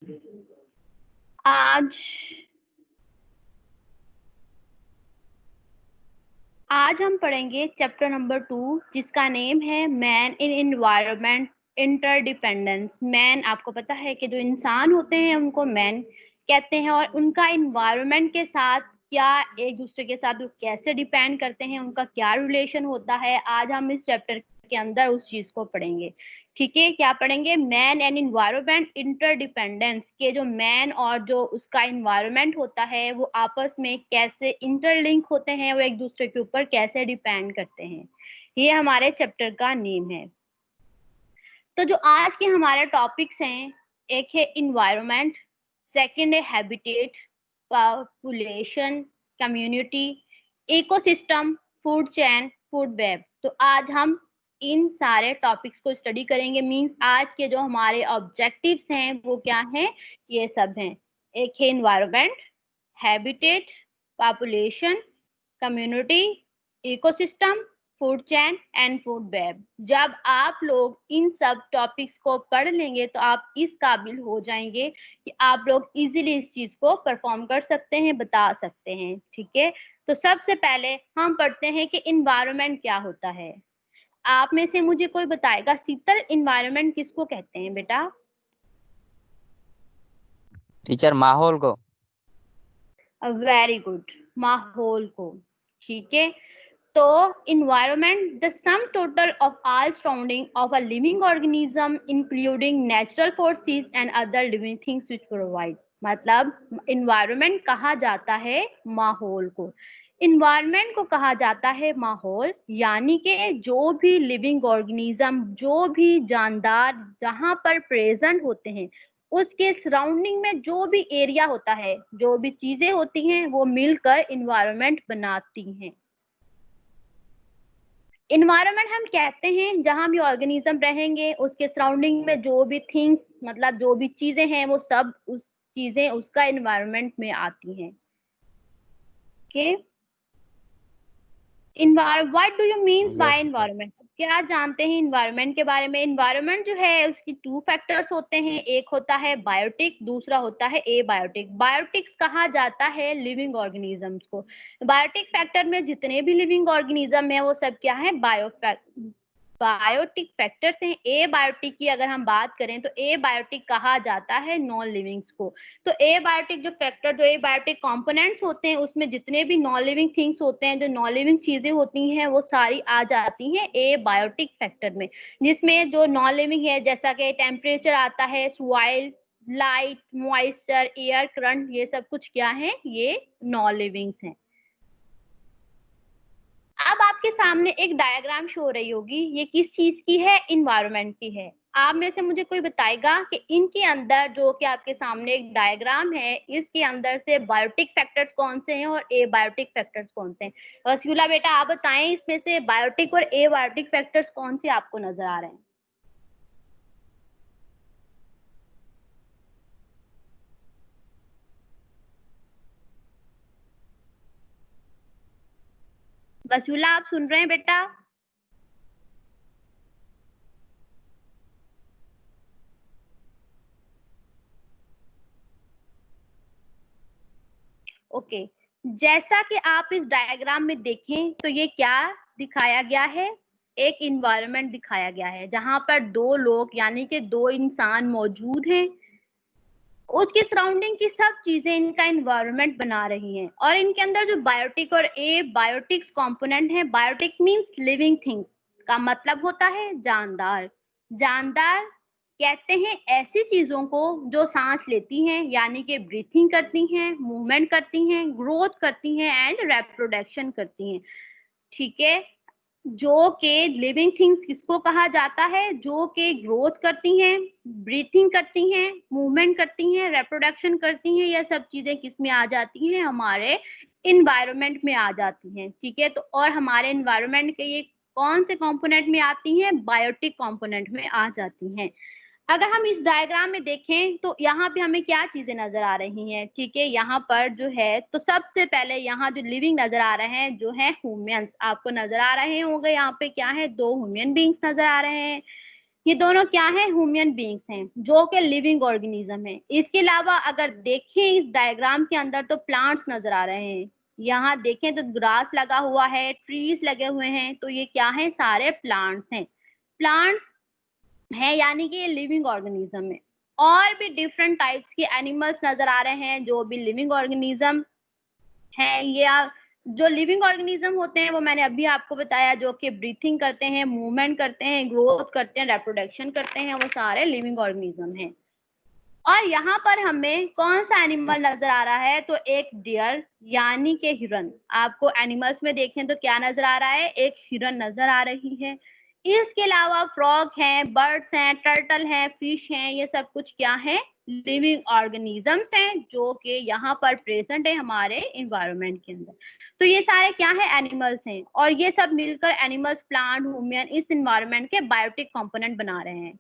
आज आज हम पढ़ेंगे चैप्टर नंबर 2 जिसका नेम है man in environment interdependence. Man आपको पता है कि जो इंसान होते हैं उनको मैन कहते हैं और उनका एनवायरनमेंट के साथ क्या एक दूसरे के साथ वो कैसे डिपेंड करते हैं, उनका क्या रिलेशन होता है। आज हम इस चैप्टर के अंदर उस चीज को पढ़ेंगे। ठीक है, क्या पढ़ेंगे? मैन एंड एनवायरनमेंट इंटरडिपेंडेंस के जो मैन और जो उसका एनवायरनमेंट होता है वो आपस में कैसे इंटरलिंक होते हैं, वो एक दूसरे के ऊपर कैसे डिपेंड करते हैं। ये हमारे चैप्टर का नेम है। तो जो आज के हमारे टॉपिक्स हैं, एक है इन्वायरमेंट, सेकंड है habitat, population, community, ecosystem, food chain, food web. तो आज हम इन सारे टॉपिक्स को स्टडी करेंगे। मींस आज के जो हमारे ऑब्जेक्टिव्स हैं वो क्या हैं? ये सब हैं। एक है environment, habitat, population, community, ecosystem, food chain and food web. जब आप लोग इन सब टॉपिक्स को पढ़ लेंगे तो आप इस काबिल हो जाएंगे कि आप लोग इजीली इस चीज को परफॉर्म कर सकते हैं, बता सकते हैं। ठीक है, तो सबसे पहले हम पढ़ते हैं कि इन्वायरमेंट क्या होता है। आप में से मुझे कोई बताएगा शीतल, इन्वायरमेंट किसको कहते हैं बेटा? टीचर माहौल को। वेरी गुड, माहौल को। ठीक है, तो environment the sum total of all surrounding of a living organism including natural forces and other living things which provide। मतलब environment कहा जाता है माहौल को। environment को कहा जाता है माहौल, यानी कि जो भी लिविंग ऑर्गेनिज्म, जो भी जानदार जहां पर प्रेजेंट होते हैं उसके सराउंडिंग में जो भी एरिया होता है, जो भी चीजें होती हैं वो मिलकर environment बनाती हैं। इन्वायरमेंट हम कहते हैं जहां भी ऑर्गेनिज्म रहेंगे उसके सराउंडिंग में जो भी थिंग्स, मतलब जो भी चीजें हैं वो सब उस चीजें उसका इन्वायरमेंट में आती हैं। Okay, what do you means yes by environment? क्या जानते हैं इन्वायरमेंट के बारे में? इन्वायरमेंट जो है उसकी 2 फैक्टर्स होते हैं, एक होता है बायोटिक, दूसरा होता है एबायोटिक। बायोटिक्स कहा जाता है लिविंग ऑर्गेनिजम्स को। बायोटिक फैक्टर में जितने भी लिविंग ऑर्गेनिज्म है वो सब क्या है? बायोटिक फैक्टर्स हैं। ए बायोटिक की अगर हम बात करें तो ए बायोटिक कहा जाता है नॉन लिविंग्स को। तो ए बायोटिक जो फैक्टर, जो ए बायोटिक कंपोनेंट्स होते हैं उसमें जितने भी नॉन लिविंग थिंग्स होते हैं, जो नॉन लिविंग चीजें होती हैं वो सारी आ जाती हैं ए बायोटिक फैक्टर में। जिसमें जो नॉन लिविंग है जैसा कि टेम्परेचर आता है, soil, light, moisture, air current, ये सब कुछ क्या है? ये नॉन लिविंग्स हैं। अब आपके सामने एक डायग्राम शो हो रही होगी, ये किस चीज की है? इन्वायरमेंट की है। आप में से मुझे कोई बताएगा कि इनके अंदर जो कि आपके सामने एक डायग्राम है, इसके अंदर से बायोटिक फैक्टर्स कौन से हैं और एबायोटिक फैक्टर्स कौन से हैं? वसूला बेटा आप बताएं, इसमें से बायोटिक और एबायोटिक फैक्टर्स कौन से आपको नजर आ रहे हैं? वसूला आप सुन रहे हैं बेटा? ओके, जैसा कि आप इस डायग्राम में देखें तो ये क्या दिखाया गया है? एक इन्वायरमेंट दिखाया गया है जहां पर दो लोग यानी कि दो इंसान मौजूद हैं। उसकी सराउंडिंग की सब चीजें इनका इन्वायरमेंट बना रही हैं और इनके अंदर जो बायोटिक और ए बायोटिक्स कंपोनेंट है, बायोटिक मींस लिविंग थिंग्स का मतलब होता है जानदार। जानदार कहते हैं ऐसी चीजों को जो सांस लेती हैं, यानी कि ब्रीथिंग करती हैं, मूवमेंट करती हैं, ग्रोथ करती हैं एंड रिप्रोडक्शन करती हैं। ठीक है, जो के लिविंग थिंग्स किसको कहा जाता है? जो के ग्रोथ करती हैं, ब्रीथिंग करती हैं, मूवमेंट करती हैं, रिप्रोडक्शन करती हैं, यह सब चीजें किस में आ जाती हैं? हमारे इन्वायरमेंट में आ जाती हैं। ठीक है, तो और हमारे इन्वायरमेंट के ये कौन से कंपोनेंट में आती हैं? बायोटिक कंपोनेंट में आ जाती हैं। अगर हम इस डायग्राम में देखें तो यहाँ पे हमें क्या चीजें नजर आ रही हैं? ठीक है, यहाँ पर जो है तो सबसे पहले यहाँ जो लिविंग नजर आ रहे हैं जो है ह्यूमंस, आपको नजर आ रहे होंगे। यहाँ पे क्या है? दो ह्यूमन बींग्स नजर आ रहे हैं। ये दोनों क्या है, ह्यूमन बींग्स हैं जो कि लिविंग ऑर्गेनिज्म है। इसके अलावा अगर देखें इस डायग्राम के अंदर तो प्लांट्स नजर आ रहे हैं। यहाँ देखें तो ग्रास लगा हुआ है, ट्रीज लगे हुए हैं, तो ये क्या है, सारे प्लांट्स हैं। प्लांट्स है यानी कि ये लिविंग ऑर्गेनिज्म है। और भी डिफरेंट टाइप्स के एनिमल्स नजर आ रहे हैं जो भी लिविंग ऑर्गेनिज्म है। या जो लिविंग ऑर्गेनिज्म होते हैं वो मैंने अभी आपको बताया, जो कि ब्रीथिंग करते हैं, मूवमेंट करते हैं, ग्रोथ करते हैं, रिप्रोडक्शन करते हैं, वो सारे लिविंग ऑर्गेनिज्म हैं। और यहाँ पर हमें कौन सा एनिमल नजर आ रहा है, तो एक डियर यानी कि हिरन। आपको एनिमल्स में देखें तो क्या नजर आ रहा है, एक हिरन नजर आ रही है। इसके अलावा फ्रॉग हैं, बर्ड्स हैं, टर्टल हैं, फिश हैं, ये सब कुछ क्या है, लिविंग ऑर्गेनिजम्स हैं जो कि यहाँ पर प्रेजेंट है हमारे इन्वायरमेंट के अंदर। तो ये सारे क्या है, एनिमल्स हैं, और ये सब मिलकर एनिमल्स, प्लांट, ह्यूमन इस इन्वायरमेंट के बायोटिक कंपोनेंट बना रहे हैं।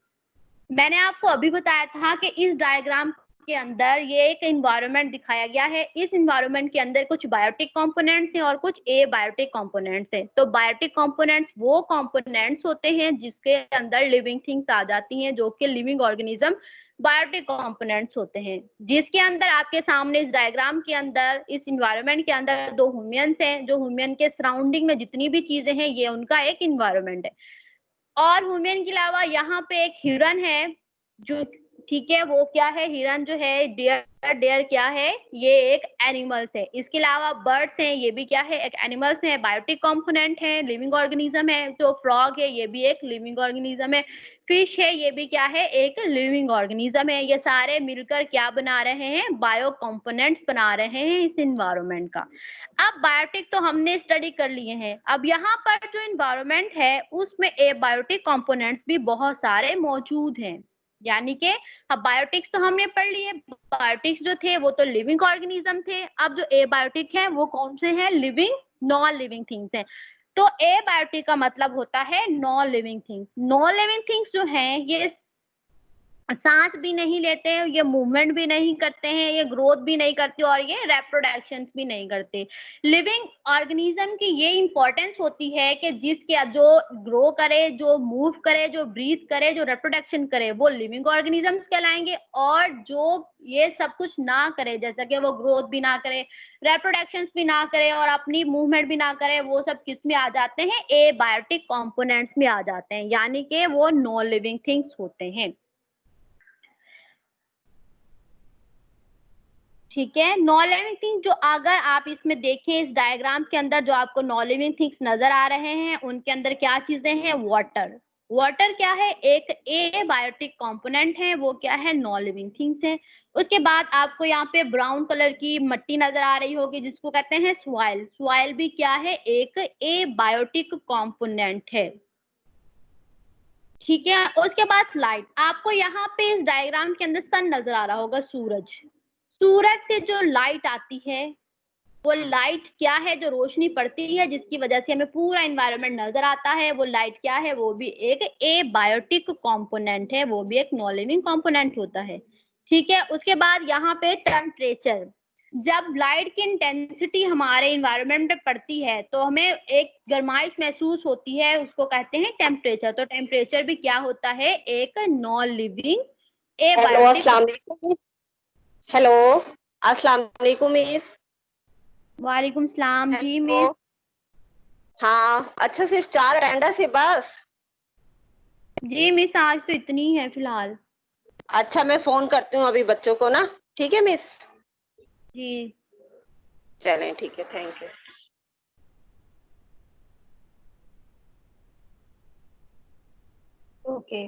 मैंने आपको अभी बताया था कि इस डायग्राम के अंदर ये एक एनवायरनमेंट दिखाया गया है। इस एनवायरनमेंट के अंदर कुछ बायोटिक कंपोनेंट्स हैं और कुछ एबायोटिक कंपोनेंट्स हैं। तो बायोटिक कंपोनेंट्स वो कंपोनेंट्स होते हैं जिसके अंदर लिविंग थिंग्स आ जाती हैं, जो कि लिविंग ऑर्गेनिज्म बायोटिक कंपोनेंट्स होते हैं। जिसके अंदर आपके सामने इस डायग्राम के अंदर, इस एनवायरनमेंट के अंदर दो ह्यूमंस हैं, जो ह्यूमन के सराउंडिंग में जितनी भी चीजें हैं ये उनका एक एनवायरनमेंट है। और ह्यूमन के अलावा यहाँ पे एक हिरन है जो, ठीक है, वो क्या है, हिरन जो है, डियर, डियर क्या है, ये एक एनिमल्स है। इसके अलावा बर्ड्स हैं, ये भी क्या है, एक एनिमल्स है, बायोटिक कंपोनेंट है, लिविंग ऑर्गेनिज्म है। तो फ्रॉग है, ये भी एक लिविंग ऑर्गेनिज्म है। फिश है, ये भी क्या है, एक लिविंग ऑर्गेनिज्म है। ये सारे मिलकर क्या बना रहे हैं, बायो कंपोनेंट्स बना रहे हैं इस इन्वायरमेंट का। अब बायोटिक तो हमने स्टडी कर लिए हैं। अब यहाँ पर जो इन्वायरमेंट है उसमें एबायोटिक कंपोनेंट्स भी बहुत सारे मौजूद हैं। यानी कि अब बायोटिक्स तो हमने पढ़ लिए, बायोटिक्स जो थे वो तो लिविंग ऑर्गेनिज्म थे। अब जो एबायोटिक है वो कौन से हैं, लिविंग नॉन लिविंग थिंग्स हैं। तो एबायोटिक का मतलब होता है non living things. Non living things जो हैं ये सांस भी नहीं लेते हैं, ये मूवमेंट भी नहीं करते हैं, ये ग्रोथ भी नहीं करते और ये रिप्रोडक्शन भी नहीं करते। लिविंग ऑर्गेनिज्म की ये इंपॉर्टेंस होती है कि जिसके जो ग्रो करे, जो मूव करे, जो ब्रीथ करे, जो रिप्रोडक्शन करे, वो लिविंग ऑर्गेनिजम्स कहलाएंगे। और जो ये सब कुछ ना करे, जैसा कि वो ग्रोथ भी ना करे, रिप्रोडक्शन भी ना करे और अपनी मूवमेंट भी ना करे, वो सब किस में आ जाते हैं, एबायोटिक कंपोनेंट्स में आ जाते हैं, यानी कि वो नॉन लिविंग थिंग्स होते हैं। ठीक है, नॉन लिविंग थिंग्स जो, अगर आप इसमें देखें इस डायग्राम के अंदर जो आपको नॉन लिविंग थिंग्स नजर आ रहे हैं उनके अंदर क्या चीजें हैं, वाटर। वाटर क्या है, एक एबायोटिक कंपोनेंट है, वो क्या है, नॉन लिविंग थिंग्स है। उसके बाद आपको यहाँ पे ब्राउन कलर की मट्टी नजर आ रही होगी जिसको कहते हैं सॉइल। सॉइल भी क्या है, एक एबायोटिक कंपोनेंट है। ठीक है, उसके बाद लाइट। आपको यहाँ पे इस डायग्राम के अंदर सन नजर आ रहा होगा, सूरज। सूरज से जो लाइट आती है, वो लाइट क्या है, जो रोशनी पड़ती है जिसकी वजह से हमें पूरा एनवायरनमेंट नजर आता है, वो लाइट क्या है, वो भी एक एबायोटिक कंपोनेंट है, वो भी एक नॉन लिविंग कंपोनेंट होता है। ठीक है, उसके बाद यहाँ पे टेम्परेचर। जब लाइट की इंटेंसिटी हमारे एनवायरनमेंट पे पड़ती है तो हमें एक गर्माइश महसूस होती है, उसको कहते हैं टेम्परेचर। तो टेम्परेचर भी क्या होता है, एक नॉन लिविंग हेलो, एबायोटिक। अस्सलाम वालेकुम। हेलो, अस्सलाम वालेकुम मिस। वालेकुम सलाम जी हेलो। मिस। हाँ, अच्छा, सिर्फ 4 अटेंडेंस है बस। जी मिस, आज तो इतनी है फिलहाल। अच्छा, मैं फोन करती हूँ अभी बच्चों को ना। ठीक है मिस। जी चलें, ठीक है, थैंक यू। ओके।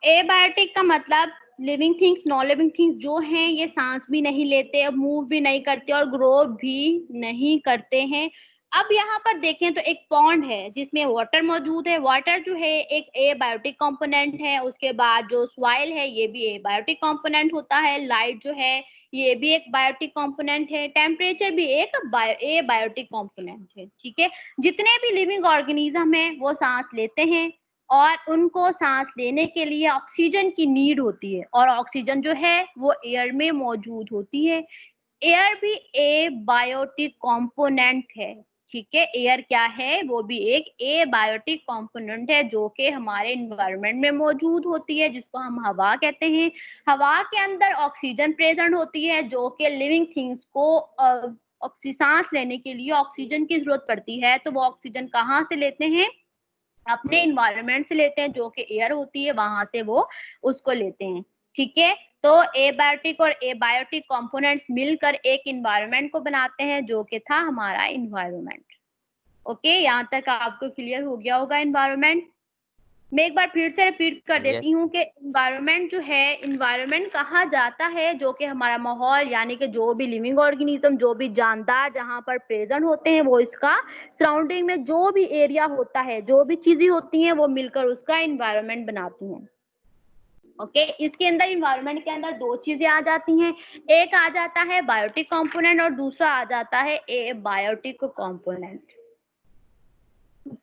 एबायोटिक का मतलब living things, non living things जो हैं ये सांस भी नहीं लेते, मूव भी नहीं करते और ग्रो भी नहीं करते हैं। अब यहाँ पर देखें तो एक पॉन्ड है जिसमें वाटर मौजूद है। वाटर जो है एक एबायोटिक कंपोनेंट है। उसके बाद जो सॉइल है ये भी एबायोटिक कंपोनेंट होता है। लाइट जो है ये भी एक बायोटिक कंपोनेंट है। टेम्परेचर भी एक एबायोटिक कंपोनेंट है। ठीक है, जितने भी लिविंग ऑर्गेनिज्म है वो सांस लेते हैं और उनको सांस लेने के लिए ऑक्सीजन की नीड होती है, और ऑक्सीजन जो है वो एयर में मौजूद होती है। एयर भी ए बायोटिक कंपोनेंट है। ठीक है, एयर क्या है, वो भी एक एबायोटिक कंपोनेंट है जो कि हमारे इन्वायरमेंट में मौजूद होती है, जिसको हम हवा कहते हैं। हवा के अंदर ऑक्सीजन प्रेजेंट होती है जो कि लिविंग थिंग्स को सांस लेने के लिए ऑक्सीजन की जरूरत पड़ती है। तो वो ऑक्सीजन कहाँ से लेते हैं, अपने इन्वायरमेंट से लेते हैं, जो कि एयर होती है वहां से वो उसको लेते हैं। ठीक है, तो एबायोटिक और एबायोटिक कंपोनेंट्स मिलकर एक इन्वायरमेंट को बनाते हैं जो कि था हमारा इन्वायरमेंट। ओके, यहाँ तक आपको क्लियर हो गया होगा इन्वायरमेंट। मैं एक बार फिर से रिपीट कर देती यस। हूँ कि इन्वायरमेंट जो है, इन्वायरमेंट कहा जाता है जो कि हमारा माहौल, यानी कि जो भी लिविंग ऑर्गेनिज्म, जो भी जानदार जहाँ पर प्रेजेंट होते हैं, वो इसका सराउंडिंग में जो भी एरिया होता है, जो भी चीजें होती हैं, वो मिलकर उसका इन्वायरमेंट बनाती हैं। ओके, इसके अंदर इन्वायरमेंट के अंदर दो चीजें आ जाती हैं, एक आ जाता है बायोटिक कंपोनेंट और दूसरा आ जाता है एबायोटिक कंपोनेंट।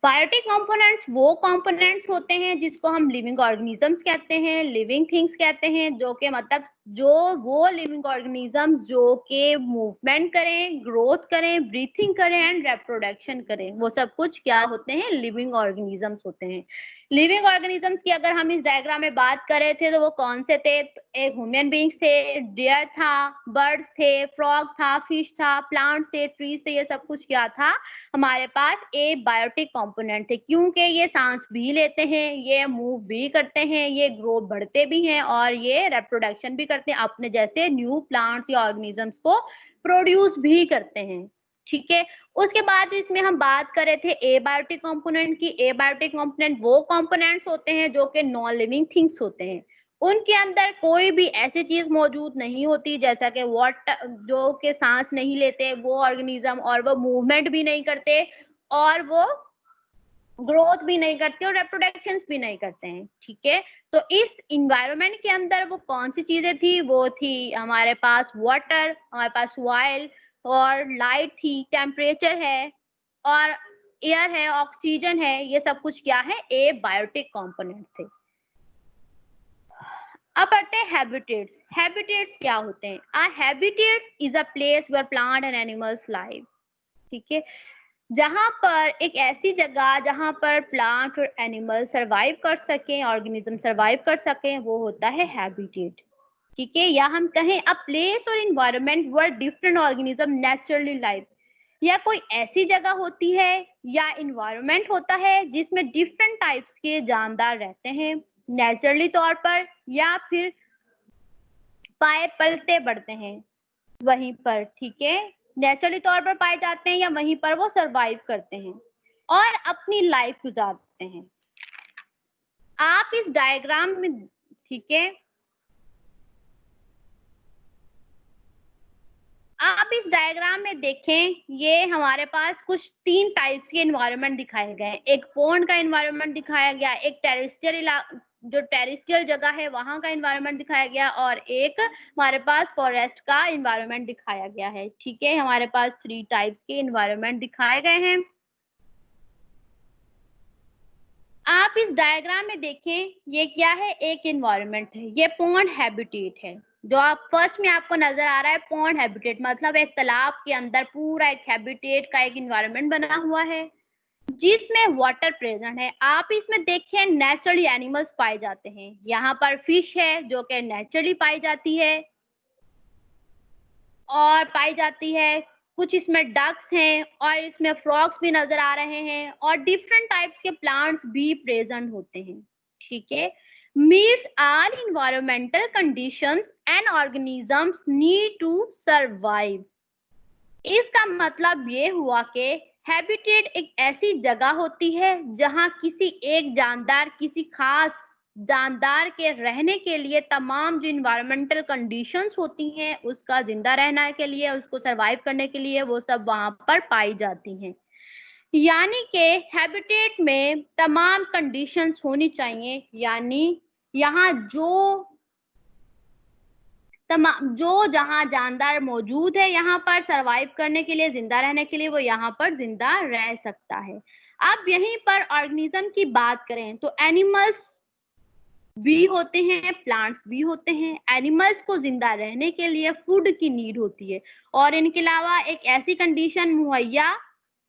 बायोटिक कंपोनेंट्स वो कंपोनेंट्स होते हैं जिसको हम लिविंग ऑर्गेनिजम्स कहते हैं, लिविंग थिंग्स कहते हैं, जो कि मतलब जो वो लिविंग ऑर्गेनिजम्स जो कि मूवमेंट करें, ग्रोथ करें, ब्रीथिंग करें एंड रिप्रोडक्शन करें, वो सब कुछ क्या होते हैं, लिविंग ऑर्गेनिजम्स होते हैं। लिविंग ऑर्गेनिजम्स की अगर हम इस डायग्राम में बात करें थे तो वो कौन से थे, तो एक ह्यूमन बींग्स थे, डियर था, बर्ड्स थे, फ्रॉग था, फिश था, प्लांट्स थे, ट्रीज थे, ये सब कुछ क्या था, हमारे पास एबायोटिक कंपोनेंट थे, क्योंकि ये सांस भी लेते हैं, ये मूव भी करते हैं, ये ग्रो बढ़ते भी हैं और ये रिप्रोडक्शन भी करते हैं, अपने जैसे न्यू प्लांट्स या ऑर्गेनिजम्स को प्रोड्यूस भी करते हैं। ठीक है, उसके बाद इसमें हम बात कर रहे थे एबायोटिक कंपोनेंट की। एबायोटिक कंपोनेंट वो कंपोनेंट्स होते हैं जो कि नॉन लिविंग थिंग्स होते हैं, उनके अंदर कोई भी ऐसी चीज मौजूद नहीं होती जैसा कि वाटर, जो कि सांस नहीं लेते वो ऑर्गेनिज्म, और वो मूवमेंट भी नहीं करते, और वो ग्रोथ भी नहीं करते और रिप्रोडक्शन भी नहीं करते हैं। ठीक है, तो इस इन्वायरमेंट के अंदर वो कौन सी चीजें थी, वो थी हमारे पास वाटर, हमारे पास सॉइल और लाइट थी, टेम्परेचर है और एयर है, ऑक्सीजन है, ये सब कुछ क्या है, एबायोटिक कंपोनेंट थे। अब बढ़ते हैं हैबिटेट्स। हैबिटेट्स क्या होते हैं, a habitats is a place where plant and animals live. ठीक है, जहां पर एक ऐसी जगह जहां पर प्लांट और एनिमल सरवाइव कर सकें, ऑर्गेनिज्म सरवाइव कर सकें, वो होता है हैबिटेट। ठीक है, या हम कहें a place or environment where different organism naturally live, या कोई ऐसी जगह होती है या इन्वायरमेंट होता है जिसमें डिफरेंट टाइप्स के जानदार रहते हैं नेचुरली तौर पर, या फिर पाए पलते बढ़ते हैं वहीं पर। ठीक है, नेचुरली तौर पर पाए जाते हैं या वहीं पर वो सरवाइव करते हैं और अपनी लाइफ गुजारते हैं। आप इस डायग्राम में, ठीक है, आप इस डायग्राम में देखें, ये हमारे पास कुछ 3 टाइप्स के एनवायरनमेंट दिखाए गए हैं। एक पॉन्ड का एनवायरनमेंट दिखाया गया, एक टेरेस्ट्रियल जो टेरेस्ट्रियल जगह है वहां का एनवायरनमेंट दिखाया गया, और एक हमारे पास फॉरेस्ट का एनवायरनमेंट दिखाया गया है। ठीक है, हमारे पास 3 टाइप्स के एनवायरनमेंट दिखाए गए हैं। आप इस डायग्राम में देखें, ये क्या है, एक एनवायरनमेंट है, ये पॉन्ड हैबिटेट है। जो आप फर्स्ट में आपको नजर आ रहा है पॉन्ड हैबिटेट, मतलब एक तालाब के अंदर पूरा एक हैबिटेट का एक एनवायरनमेंट बना हुआ है जिसमें वाटर प्रेजेंट है। आप इसमें देखें नेचुरली एनिमल्स पाए जाते हैं, यहाँ पर फिश है जो कि नेचुरली पाई जाती है और पाई जाती है, कुछ इसमें डक्स हैं और इसमें फ्रॉग्स भी नजर आ रहे हैं, और डिफरेंट टाइप्स के प्लांट्स भी प्रेजेंट होते हैं। ठीक है, meets all environmental conditions and organisms need to survive। इसका मतलब ये हुआ कि हैबिटेट एक ऐसी जगह होती है जहां किसी एक जानदार, किसी खास जानदार के रहने के लिए तमाम जो इन्वायरमेंटल कंडीशंस होती हैं उसका जिंदा रहने के लिए, उसको सरवाइव करने के लिए, वो सब वहां पर पाई जाती हैं। यानी कि हैबिटेट में तमाम कंडीशंस होनी चाहिए, यानी यहाँ जो जहाँ जानदार मौजूद है यहाँ पर सरवाइव करने के लिए, जिंदा रहने के लिए, वो यहाँ पर जिंदा रह सकता है। अब यहीं पर ऑर्गेनिज्म की बात करें तो एनिमल्स भी होते हैं, प्लांट्स भी होते हैं। एनिमल्स को जिंदा रहने के लिए फूड की नीड होती है और इनके अलावा एक ऐसी कंडीशन मुहैया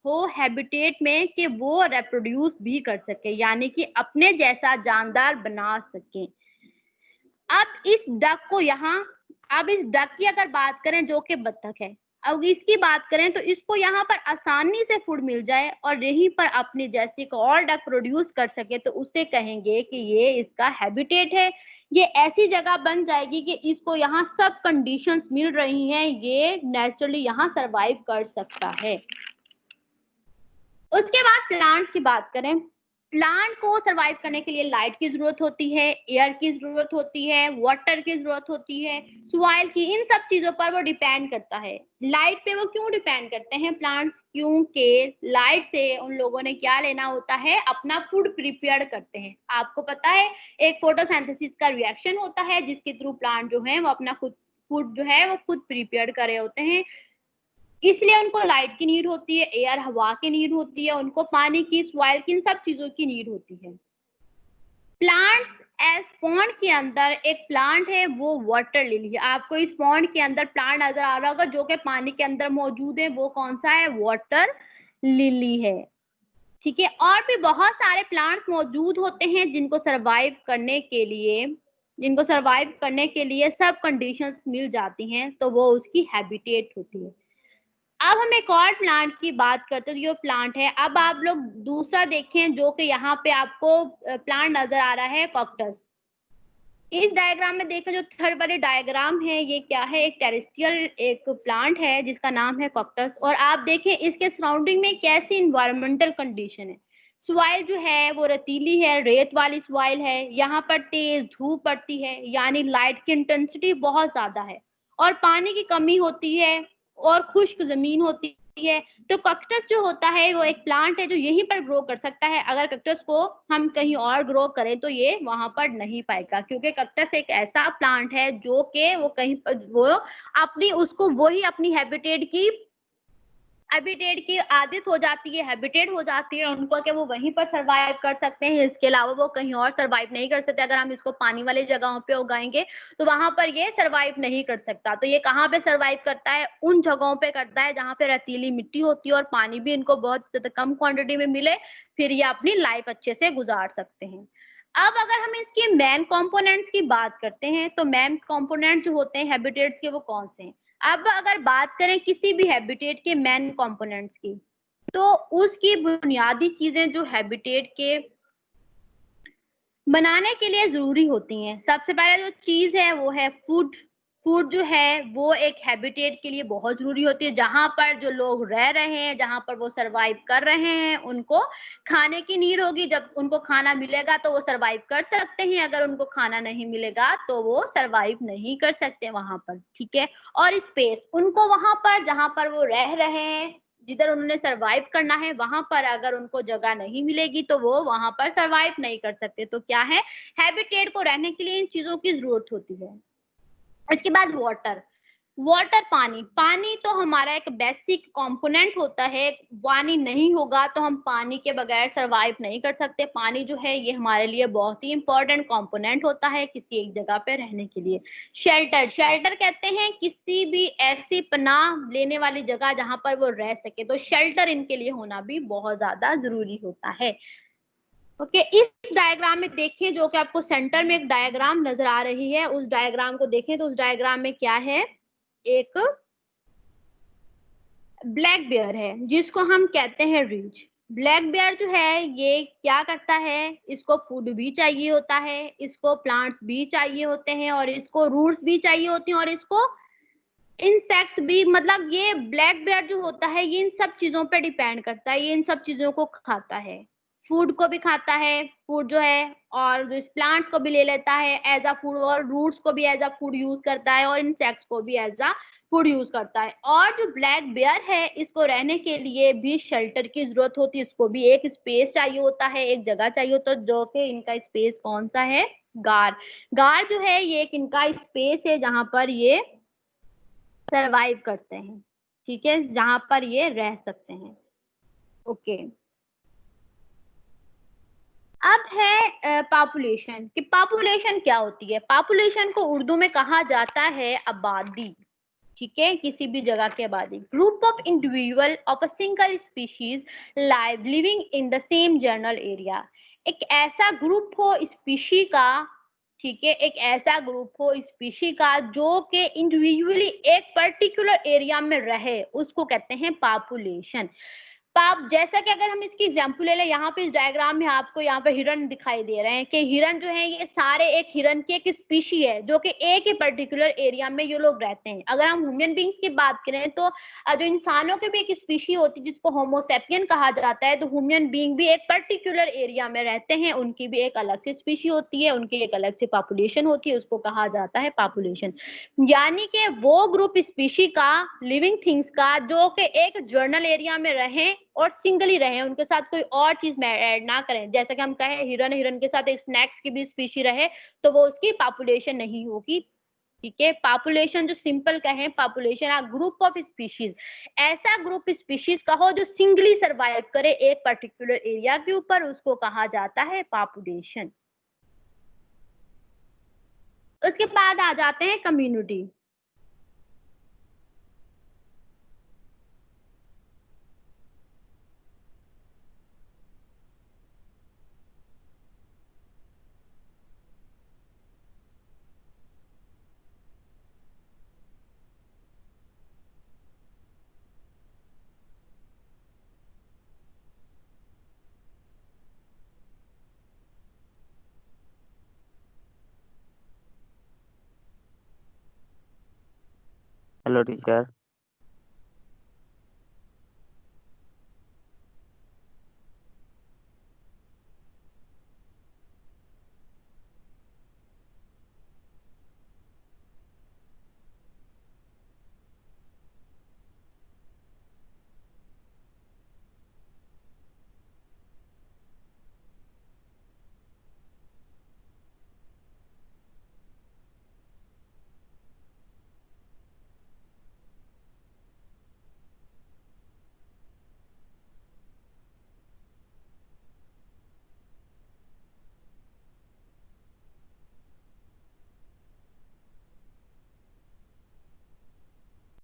हो हैबिटेट में कि वो रिप्रोड्यूस भी कर सके, यानी कि अपने जैसा जानदार बना सके। अब इस डक को यहाँ, अब इस डक की अगर बात करें जो कि बत्तख है, अब इसकी बात करें तो इसको यहाँ पर आसानी से फूड मिल जाए और यहीं पर अपने जैसे को और डक प्रोड्यूस कर सके, तो उससे कहेंगे कि ये इसका हैबिटेट है। ये ऐसी जगह बन जाएगी कि इसको यहाँ सब कंडीशंस मिल रही हैं, ये नेचुरली यहाँ सरवाइव कर सकता है। उसके बाद प्लांट्स की बात करें, प्लांट को सरवाइव करने के लिए लाइट की जरूरत होती है, एयर की जरूरत होती है, वाटर की जरूरत होती है, सॉइल की, इन सब चीजों पर वो डिपेंड करता है। लाइट पे वो क्यों डिपेंड करते हैं प्लांट्स? क्योंकि लाइट से उन लोगों ने क्या लेना होता है, अपना फूड प्रिपेयर करते हैं। आपको पता है एक फोटोसिंथेसिस का रिएक्शन होता है जिसके थ्रू प्लांट जो है वो अपना खुद फूड जो है वो खुद प्रिपेयर कर रहे होते हैं, इसलिए उनको लाइट की नीड होती है, एयर हवा की नीड होती है, उनको पानी की, सॉइल की, इन सब चीजों की नीड होती है। प्लांट्स एज पॉन्ड के अंदर एक प्लांट है वो वाटर लिली है। आपको इस पॉन्ड के अंदर प्लांट नजर आ रहा होगा जो कि पानी के अंदर मौजूद है, वो कौन सा है? वाटर लिली है। ठीक है, और भी बहुत सारे प्लांट्स मौजूद होते हैं जिनको सरवाइव करने के लिए सब कंडीशंस मिल जाती हैं, तो वो उसकी हैबिटेट होती है। अब हम एक और प्लांट की बात करते हैं, जो प्लांट है, अब आप लोग दूसरा देखें जो कि यहाँ पे आपको प्लांट नजर आ रहा है, कॉक्टस। इस डायग्राम में देखो, जो थर्ड वाले डायग्राम है, ये क्या है? एक टेरेस्ट्रियल एक प्लांट है जिसका नाम है कॉक्टस। और आप देखें इसके सराउंडिंग में कैसी इन्वायरमेंटल कंडीशन है। सॉइल जो है वो रेतीली है, रेत वाली सॉइल है, यहाँ पर तेज धूप पड़ती है, यानी लाइट की इंटेंसिटी बहुत ज्यादा है, और पानी की कमी होती है, और खुश्क जमीन होती है। तो कैक्टस जो होता है वो एक प्लांट है जो यहीं पर ग्रो कर सकता है। अगर कैक्टस को हम कहीं और ग्रो करें तो ये वहां पर नहीं पाएगा, क्योंकि कैक्टस एक ऐसा प्लांट है जो कि वो कहीं पर वो अपनी उसको वही अपनी हैबिटेट की आदत हो जाती है, हैबिटेट हो जाती है उनको कि वो वहीं पर सरवाइव कर सकते हैं। इसके अलावा वो कहीं और सरवाइव नहीं कर सकते। अगर हम इसको पानी वाली जगहों पे उगाएंगे तो वहां पर ये सरवाइव नहीं कर सकता। तो ये कहाँ पे सरवाइव करता है? उन जगहों पे करता है जहाँ पे रेतीली मिट्टी होती है और पानी भी इनको बहुत कम क्वांटिटी में मिले, फिर ये अपनी लाइफ अच्छे से गुजार सकते हैं। अब अगर हम इसकी मेन कंपोनेंट्स की बात करते हैं तो मेन कंपोनेंट जो होते हैं हैबिटेट्स के, वो कौन से हैं? अब अगर बात करें किसी भी हैबिटेट के मेन कंपोनेंट्स की, तो उसकी बुनियादी चीजें जो हैबिटेट के बनाने के लिए जरूरी होती हैं, सबसे पहले जो चीज है वो है फूड। फूड जो है वो एक हैबिटेट के लिए बहुत जरूरी होती है। जहां पर जो लोग रह रहे हैं, जहां पर वो सरवाइव कर रहे हैं, उनको खाने की नीड होगी। जब उनको खाना मिलेगा तो वो सरवाइव कर सकते हैं, अगर उनको खाना नहीं मिलेगा तो वो सरवाइव नहीं कर सकते वहां पर। ठीक है, और स्पेस, उनको वहां पर जहां पर वो रह रहे हैं, जिधर उन्होंने सरवाइव करना है, वहां पर अगर उनको जगह नहीं मिलेगी तो वो वहां पर सरवाइव नहीं कर सकते। तो क्या है, हैबिटेट को रहने के लिए इन चीजों की जरूरत होती है। इसके बाद वाटर, पानी। पानी तो हमारा एक बेसिक कंपोनेंट होता है। पानी नहीं होगा तो हम पानी के बगैर सरवाइव नहीं कर सकते। पानी जो है ये हमारे लिए बहुत ही इंपॉर्टेंट कंपोनेंट होता है किसी एक जगह पे रहने के लिए। शेल्टर कहते हैं किसी भी ऐसी पनाह लेने वाली जगह जहां पर वो रह सके, तो शेल्टर इनके लिए होना भी बहुत ज्यादा जरूरी होता है। ओके, इस डायग्राम में देखें, जो कि आपको सेंटर में एक डायग्राम नजर आ रही है, उस डायग्राम को देखें तो उस डायग्राम में क्या है, एक ब्लैक बेयर है जिसको हम कहते हैं रीच। ब्लैक बेयर जो है ये क्या करता है, इसको फूड भी चाहिए होता है, इसको प्लांट्स भी चाहिए होते हैं, और इसको रूट्स भी चाहिए होती हैं, और इसको इंसेक्ट्स भी। मतलब ये ब्लैक बेयर जो होता है ये इन सब चीजों पे डिपेंड करता है, ये इन सब चीजों को खाता है, फूड को भी खाता है, फूड जो है, और जो प्लांट्स को भी ले लेता है एज अ फूड, और रूट्स को भी एज अ फूड यूज करता है, और इंसेक्ट्स को भी एज अ फूड यूज करता है। और जो ब्लैक बेयर है इसको रहने के लिए भी शेल्टर की जरूरत होती है, इसको भी एक स्पेस चाहिए होता है, एक जगह चाहिए होता है, जो कि इनका स्पेस कौन सा है, गार। गार जो है ये एक इनका स्पेस है जहां पर ये सरवाइव करते हैं। ठीक है, जहां पर ये रह सकते हैं। ओके, अब है पॉपुलेशन कि पॉपुलेशन क्या होती है। पॉपुलेशन को उर्दू में कहा जाता है आबादी। ठीक है, किसी भी जगह की आबादी। Group of individual of a single species live living in the same general area. एक ऐसा ग्रुप हो स्पीशी का, ठीक है, एक ऐसा ग्रुप हो स्पीशी का जो कि इंडिविजुअली एक पर्टिकुलर एरिया में रहे, उसको कहते हैं पॉपुलेशन। पाप, जैसा कि अगर हम इसकी एग्जांपल ले लें, यहाँ पे इस डायग्राम में आपको यहाँ पे हिरन दिखाई दे रहे हैं कि हिरन जो है ये सारे एक हिरन की एक स्पीशी है जो कि एक ही पर्टिकुलर एरिया में ये लोग रहते हैं। अगर हम ह्यूमन बींग्स की बात करें तो जो इंसानों की भी एक स्पीशी होती है जिसको होमोसेपियन कहा जाता है, तो ह्यूमन बींग भी एक पर्टिकुलर एरिया में रहते हैं, उनकी भी एक अलग से स्पीशी होती है, उनकी एक अलग से पॉपुलेशन होती है, उसको कहा जाता है पॉपुलेशन। यानी कि वो ग्रुप स्पीशी का, लिविंग थिंग्स का, जो कि एक जर्नल एरिया में रहे और सिंगली रहे, उनके साथ कोई और चीज ऐड ना करें। जैसे कि हम कहें हिरन, हिरन के साथ एक स्नैक्स की भी स्पीशी रहे तो वो उसकी पॉपुलेशन नहीं होगी। ठीक है, पॉपुलेशन जो सिंपल कहें, population a group of species, ऐसा ग्रुप स्पीशीज का हो जो सिंगली सरवाइव करे एक पर्टिकुलर एरिया के ऊपर, उसको कहा जाता है पॉपुलेशन। उसके बाद आ जाते हैं community. Hello teacher.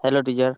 Hello teacher.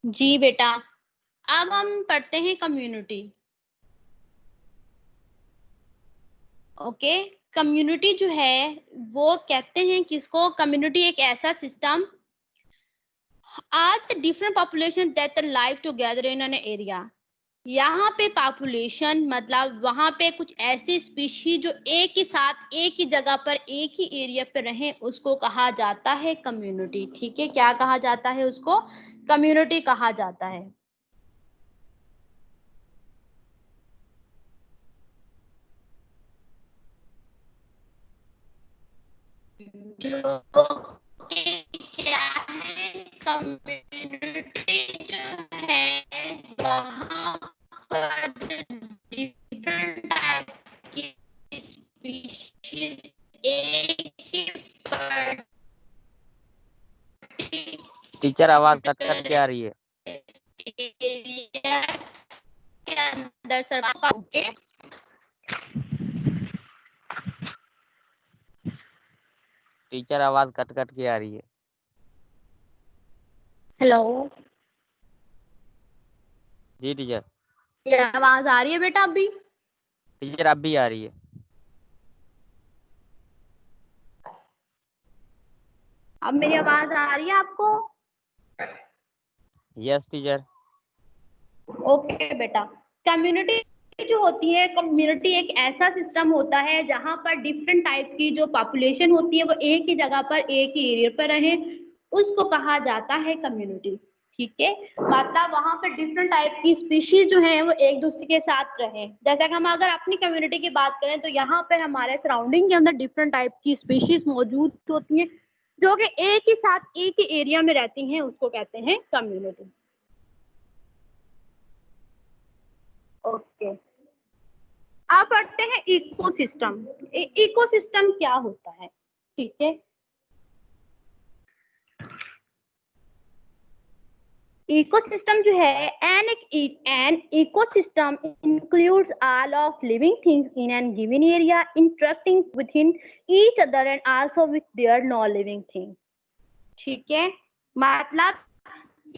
जी बेटा, अब हम पढ़ते हैं कम्युनिटी। ओके, कम्युनिटी जो है वो कहते हैं किसको, कम्युनिटी एक ऐसा सिस्टम आज the different population that live together in an area. यहाँ पे पॉपुलेशन मतलब वहां पे कुछ ऐसी स्पीशी जो एक ही साथ एक ही जगह पर एक ही एरिया पे रहे, उसको कहा जाता है कम्युनिटी। ठीक है, क्या कहा जाता है उसको, कम्युनिटी कहा जाता है। जो क्या है, कम्युनिटी जो है वहाँ पर डिफरेंट टाइप की स्पीशीज एक ही टीचर आवाज कट कट के आ रही है। एरिया के अंदर सर्वाइव के। टीचर आवाज कट कट के आ रही है। हेलो, जी टीचर। ये आवाज आ रही है बेटा अभी? टीचर अब भी आ रही है। अब मेरी आवाज आ रही है आपको? Yes teacher. ओके बेटा, कम्युनिटी जो होती है, कम्युनिटी एक ऐसा सिस्टम होता है जहां पर डिफरेंट टाइप की जो पॉपुलेशन होती है वो एक ही जगह पर, एक ही एरिया पर रहे, उसको कहा जाता है कम्युनिटी। ठीक है, मतलब वहां पर डिफरेंट टाइप की स्पीशीज जो है वो एक दूसरे के साथ रहे। जैसे कि हम अगर अपनी कम्युनिटी की बात करें तो यहाँ पर हमारे सराउंडिंग के अंदर डिफरेंट टाइप की स्पीशीज मौजूद होती हैं जो कि एक ही साथ एक ही एरिया में रहती हैं, उसको कहते हैं कम्युनिटी। ओके, आप पढ़ते हैं इकोसिस्टम। इकोसिस्टम क्या होता है? ठीक है, इकोसिस्टम जो है, an ecosystem includes all of living things in an given area interacting with in each other and also with their non living things. ठीक है, मतलब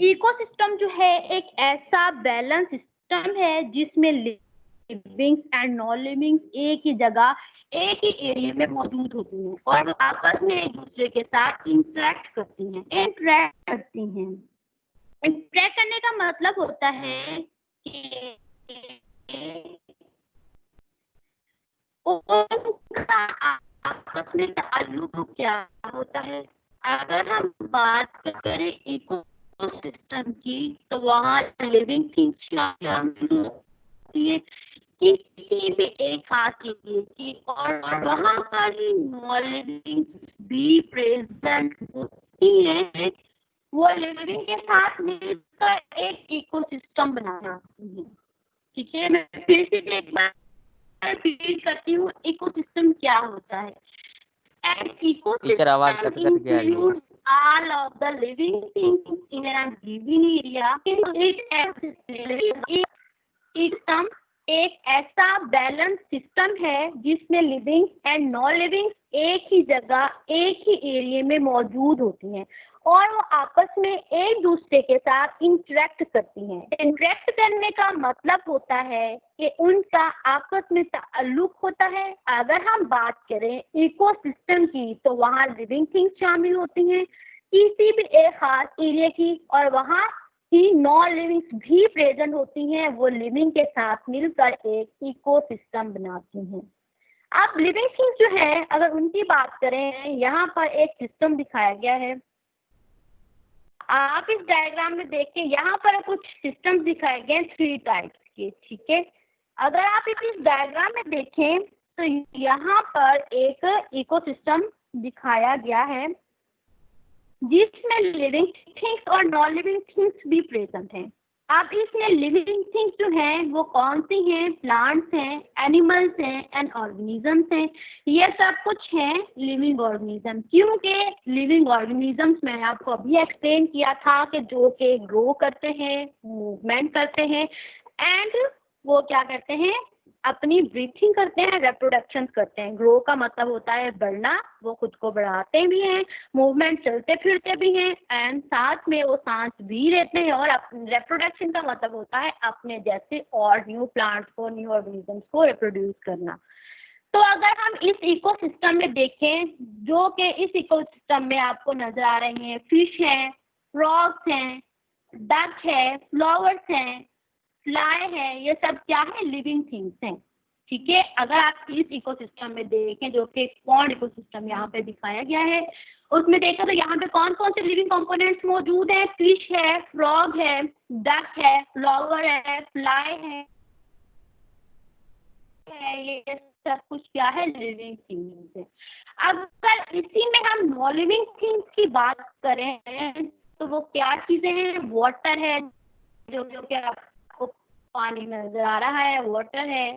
इकोसिस्टम जो है एक ऐसा बैलेंस सिस्टम है जिसमें लिविंग्स एंड नॉन लिविंग्स एक ही जगह, एक ही एरिया में मौजूद होती हैं और वो आपस में एक दूसरे के साथ इंटरेक्ट करती हैं। इंटरेक्ट करने का मतलब होता है कि उनका आपस में ताल्लुक क्या होता है। अगर हम बात करें इकोसिस्टम की तो वहाँ लिविंग थिंग्स शामिल होती है किसी भी एक खास एरिया की, और वहाँ पर नॉन लिविंग भी प्रेजेंट होती है। वो लिविंग के साथ मिलकर एक इकोसिस्टम बनाना है। ठीक है, मैं फिर से एक बार रिपीट करती हूँ, इकोसिस्टम क्या होता है। एन टीचर आवाज इकोसिस्टम कट कट के आ रही है। Includes all of the living things in a given area. System एक ऐसा बैलेंस सिस्टम है जिसमें लिविंग एंड नॉन लिविंग एक ही जगह, एक ही एरिया में मौजूद होती हैं और वो आपस में एक दूसरे के साथ इंटरेक्ट करती हैं। इंटरेक्ट करने का मतलब होता है कि उनका आपस में ताल्लुक होता है। अगर हम बात करें इकोसिस्टम की तो वहाँ लिविंग थिंग्स शामिल होती हैं किसी भी एक खास एरिया की, और वहाँ ही नॉन लिविंग्स भी प्रेजेंट होती हैं। वो लिविंग के साथ मिलकर एक इकोसिस्टम बनाती हैं। अब लिविंग थिंग्स जो है, अगर उनकी बात करें, यहाँ पर एक सिस्टम दिखाया गया है। आप इस डायग्राम में देखिए, यहाँ पर कुछ सिस्टम दिखाए गए 3 टाइप्स के। ठीक है, अगर आप इस डायग्राम में देखें तो यहाँ पर एक इकोसिस्टम दिखाया गया है जिसमें लिविंग थिंग्स और नॉन लिविंग थिंग्स भी प्रेजेंट हैं। अब इसमें लिविंग थिंग्स जो हैं वो कौन सी हैं? प्लांट्स हैं, एनिमल्स हैं एंड ऑर्गेनिजम्स हैं। ये सब कुछ हैं लिविंग ऑर्गेनिज्म। क्योंकि लिविंग ऑर्गेनिजम्स मैंने आपको अभी एक्सप्लेन किया था कि जो कि ग्रो करते हैं, मूवमेंट करते हैं एंड वो क्या करते हैं, अपनी ब्रीथिंग करते हैं, रिप्रोडक्शन करते हैं। ग्रो का मतलब होता है बढ़ना, वो खुद को बढ़ाते भी हैं, मूवमेंट चलते फिरते भी हैं एंड साथ में वो सांस भी लेते हैं, और रिप्रोडक्शन का मतलब होता है अपने जैसे और न्यू प्लांट्स को, न्यू ऑर्गेनिजम्स को रिप्रोड्यूस करना। तो अगर हम इस इकोसिस्टम में देखें, जो कि इस इकोसिस्टम में आपको नजर आ रहे हैं, फिश हैं, फ्रॉग्स हैं, डक है, फ्लावर्स हैं, फ्लाई है, ये सब क्या है? लिविंग थिंग्स हैं। ठीक है, अगर आप इस इकोसिस्टम में देखें जो कि पॉन्ड इकोसिस्टम यहाँ पे दिखाया गया है, उसमें देखें तो यहाँ पे कौन कौन से लिविंग कंपोनेंट्स मौजूद हैं? फिश है, फ्रॉग है, डक है, फ्लावर है, फ्लाई है, ये सब कुछ क्या है? लिविंग थिंग्स है। अगर इसी में हम नॉन लिविंग थिंग्स की बात करें तो वो क्या चीजें हैं? वाटर है, जो कि आपको पानी नजर आ रहा है, वाटर है,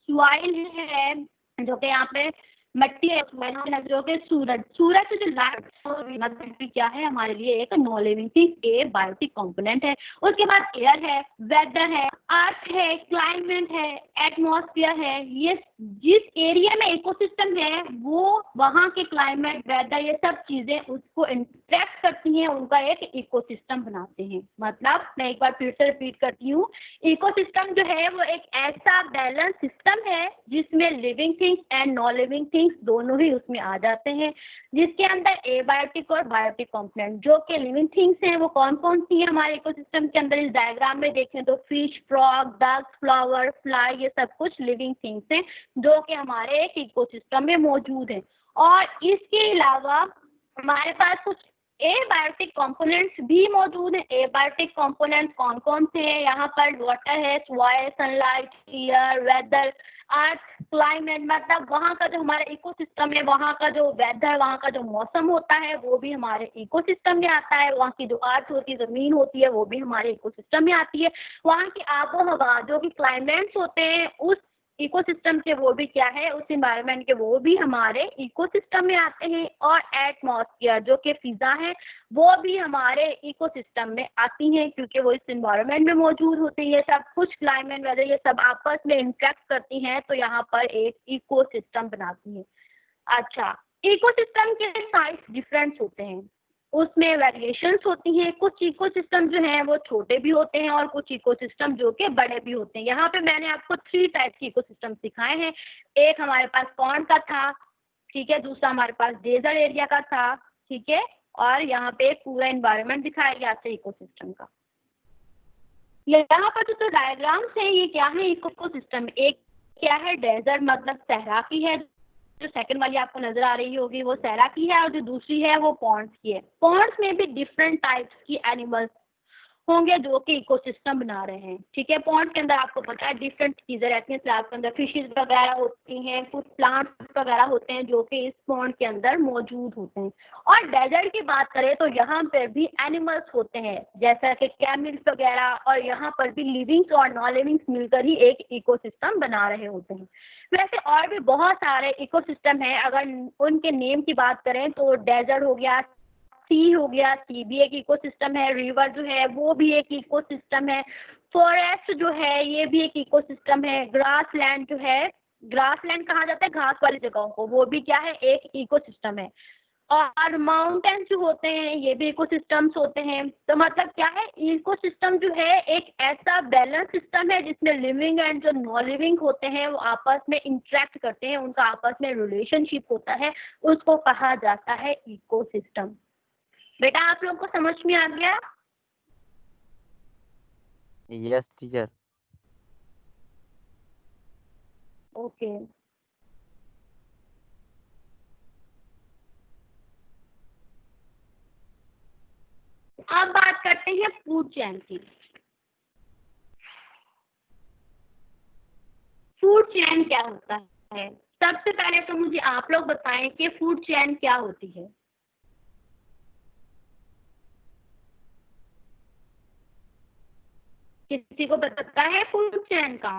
सॉइल है, जो कि यहाँ पे मट्टी है, जो कि सूरज से जो लाइट क्या है हमारे लिए एक नॉन लिविंग थिंग, ए बायोटिक कंपोनेंट है। उसके बाद एयर है, वेदर है, अर्थ है, क्लाइमेट है, एटमॉस्फेयर है, ये जिस एरिया में इकोसिस्टम है वो वहाँ के क्लाइमेट, वेदर, ये सब चीजें उसको इंटरेक्ट करती हैं, उनका एक इकोसिस्टम बनाते हैं। मतलब मैं एक बार फिर से रिपीट करती हूँ, इकोसिस्टम जो है वो एक ऐसा बैलेंस सिस्टम है जिसमें living things and non living things दोनों ही उसमें आ जाते हैं, जिसके अंदर एबायोटिक और बायोटिक कंपोनेंट, जो कि लिविंग थिंग्स हैं वो कौन कौन सी है हमारे इकोसिस्टम के अंदर। इस डायग्राम में देखें तो fish, frog, duck, flower, fly, ये सब कुछ लिविंग थिंग्स हैं जो कि हमारे एक इकोसिस्टम में मौजूद है। और इसके अलावा हमारे पास कुछ एबायोटिक कंपोनेंट्स भी मौजूद हैं। एबायोटिक कंपोनेंट्स कौन कौन से हैं? यहाँ पर वाटर है, सॉइल, सनलाइट, एयर, वेदर, अर्थ, क्लाइमेट, मतलब वहाँ का जो हमारा इकोसिस्टम है, वहाँ का जो वेदर, वहाँ का जो मौसम होता है वो भी हमारे इकोसिस्टम में आता है। वहाँ की जो अर्थ होती है, जमीन होती है, वो भी हमारे इकोसिस्टम में आती है। वहाँ की आबो हवा, जो कि क्लाइमेट्स होते हैं उस इकोसिस्टम के, वो भी क्या है, उस एनवायरनमेंट के, वो भी हमारे इकोसिस्टम में आते हैं। और एटमॉस्फेयर जो कि फिजा है, वो भी हमारे इकोसिस्टम में आती हैं क्योंकि वो इस एनवायरनमेंट में मौजूद होती है। सब कुछ क्लाइमेट, वेदर, ये सब आपस में इंटरेक्ट करती हैं तो यहाँ पर एक इकोसिस्टम बनाती है। अच्छा, इकोसिस्टम के साइज डिफरेंट होते हैं, उसमें वेरिएशंस होती हैं। कुछ इकोसिस्टम जो हैं वो छोटे भी होते हैं और कुछ इकोसिस्टम जो कि बड़े भी होते हैं। यहाँ पे मैंने आपको 3 टाइप के इकोसिस्टम सिखाए हैं। एक हमारे पास पॉन्ड का था, ठीक है, दूसरा हमारे पास डेजर्ट एरिया का था, ठीक है, और यहाँ पे पूरा एनवायरनमेंट दिखाया गया था इकोसिस्टम का। यहाँ पर जो डायग्राम्स है ये क्या है इकोसिस्टम, एक क्या है डेजर्ट, मतलब सहरा की है, जो सेकंड वाली आपको नजर आ रही होगी वो सहरा की है, और जो दूसरी है वो पॉन्ड्स की है। पॉन्ड्स में भी डिफरेंट टाइप्स की एनिमल्स होंगे जो कि इकोसिस्टम बना रहे हैं, ठीक है। पॉन्ड के अंदर आपको पता है डिफरेंट चीजें रहती हैं, स्लैब के अंदर फिशेज वगैरह होती हैं, कुछ प्लांट्स वगैरह होते हैं जो कि इस पॉन्ड के अंदर मौजूद होते हैं। और डेजर्ट की बात करें तो यहाँ पर भी एनिमल्स होते हैं जैसा कि कैमल्स वगैरह, और यहाँ पर भी लिविंग्स और नॉन लिविंग्स मिलकर ही एक इकोसिस्टम बना रहे होते हैं। वैसे और भी बहुत सारे इकोसिस्टम है, अगर उनके नेम की बात करें तो डेजर्ट हो गया, सी हो गया, सी भी एक इकोसिस्टम है, रिवर जो है वो भी एक इकोसिस्टम है, फॉरेस्ट जो है ये भी एक इकोसिस्टम है, ग्रास लैंड जो है, ग्रास लैंड कहा जाता है घास वाली जगहों को, वो भी क्या है, एक इकोसिस्टम है। और माउंटेन्स जो होते हैं ये भी इकोसिस्टम्स होते हैं। तो मतलब क्या है, इकोसिस्टम जो है एक ऐसा बैलेंस सिस्टम है जिसमें लिविंग एंड जो नॉन लिविंग होते हैं वो आपस में इंटरेक्ट करते हैं, उनका आपस में रिलेशनशिप होता है, उसको कहा जाता है इकोसिस्टम। बेटा आप लोग को समझ में आ गया? Yes teacher. ओके, अब बात करते हैं फूड चेन की। फूड चेन क्या होता है? सबसे पहले तो मुझे आप लोग बताएं कि फूड चेन क्या होती है। किसी को पता है फूड चेन का?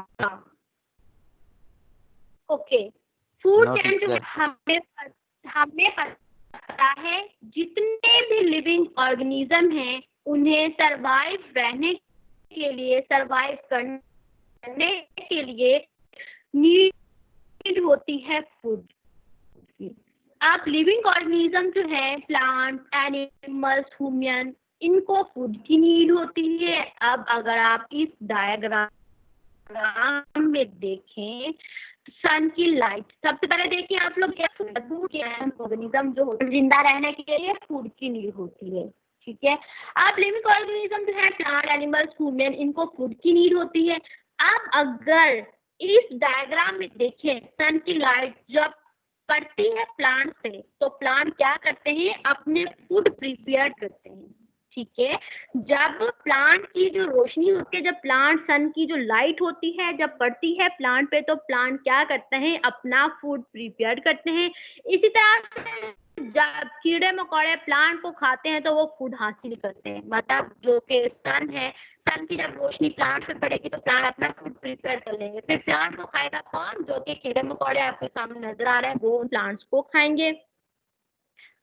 ओके, फूड नो चेन जो टीचर। हमें पता है जितने भी लिविंग ऑर्गेनिज्म हैं उन्हें सरवाइव रहने के लिए, सरवाइव करने के लिए नीड होती है फूड की। आप लिविंग ऑर्गेनिज्म जो है, प्लांट, एनिमल्स, ह्यूमन, इनको फूड की नीड होती है। अब अगर आप इस डायग्राम में देखें, सन की लाइट, सबसे पहले देखिए आप लोग, क्या ऑर्गेनिज्म जो जिंदा रहने के लिए फूड की नीड होती है, ठीक है। अब लिविंग ऑर्गेनिज्म जो है, प्लांट, एनिमल्स, ह्यूमन, इनको फूड की नीड होती है। अब अगर इस डायग्राम में देखें, सन की लाइट जब पड़ती है प्लांट पे तो प्लांट क्या करते हैं, अपने फूड प्रिपेयर करते हैं, ठीक है। जब प्लांट की जो रोशनी होती है, जब प्लांट, सन की जो लाइट होती है जब पड़ती है प्लांट पे तो प्लांट क्या करते हैं, अपना फूड प्रिपेयर करते हैं। इसी तरह जब कीड़े मकोड़े प्लांट को खाते हैं तो वो फूड हासिल करते हैं, मतलब जो कि सन है, सन की जब रोशनी प्लांट पे पड़ेगी तो प्लांट अपना फूड प्रिपेयर कर लेंगे। फिर प्लांट को खाएगा कौन? जो कि कीड़े मकोड़े आपके सामने नजर आ रहे हैं वो प्लांट्स को खाएंगे।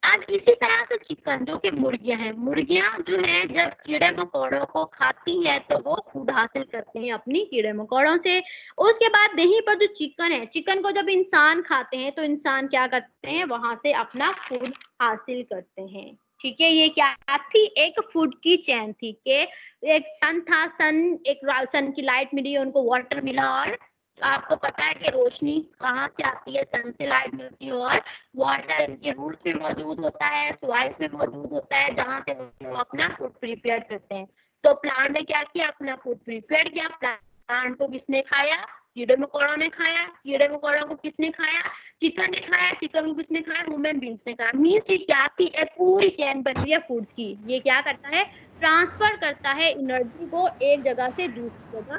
अब इसी तरह से चिकन जो कि मुर्गियां हैं, मुर्गियां जो है जब कीड़े मकोड़ों को खाती है तो वो फूड हासिल करते हैं अपनी कीड़े मकोड़ों से। उसके बाद यहीं पर जो चिकन है, चिकन को जब इंसान खाते हैं तो इंसान क्या करते हैं, वहां से अपना फूड हासिल करते हैं। ठीक है, ये क्या थी, एक फूड की चेन थी कि एक सन था, सन की लाइट मिली, उनको वाटर मिला, और आपको पता है कि रोशनी कहाँ से आती है, सन से लाइट मिलती है, और वाटर इनके रूट्स में मौजूद होता है, सॉइल्स में मौजूद होता है, जहाँ से वो अपना फूड प्रिपेयर करते हैं। तो प्लांट ने क्या किया, अपना फूड प्रिपेयर किया। प्लांट को किसने खाया, कीड़े मकोड़ों ने खाया। कीड़े मकोड़ों को किसने खाया, चिकन ने खाया। चिकन को किसने खाया, ह्यूमन बींग्स ने खाया। मीन्स ये क्या थी, एक पूरी चेन बन रही है फूड्स की। ये क्या करता है, ट्रांसफर करता है एनर्जी को एक जगह से दूसरी जगह।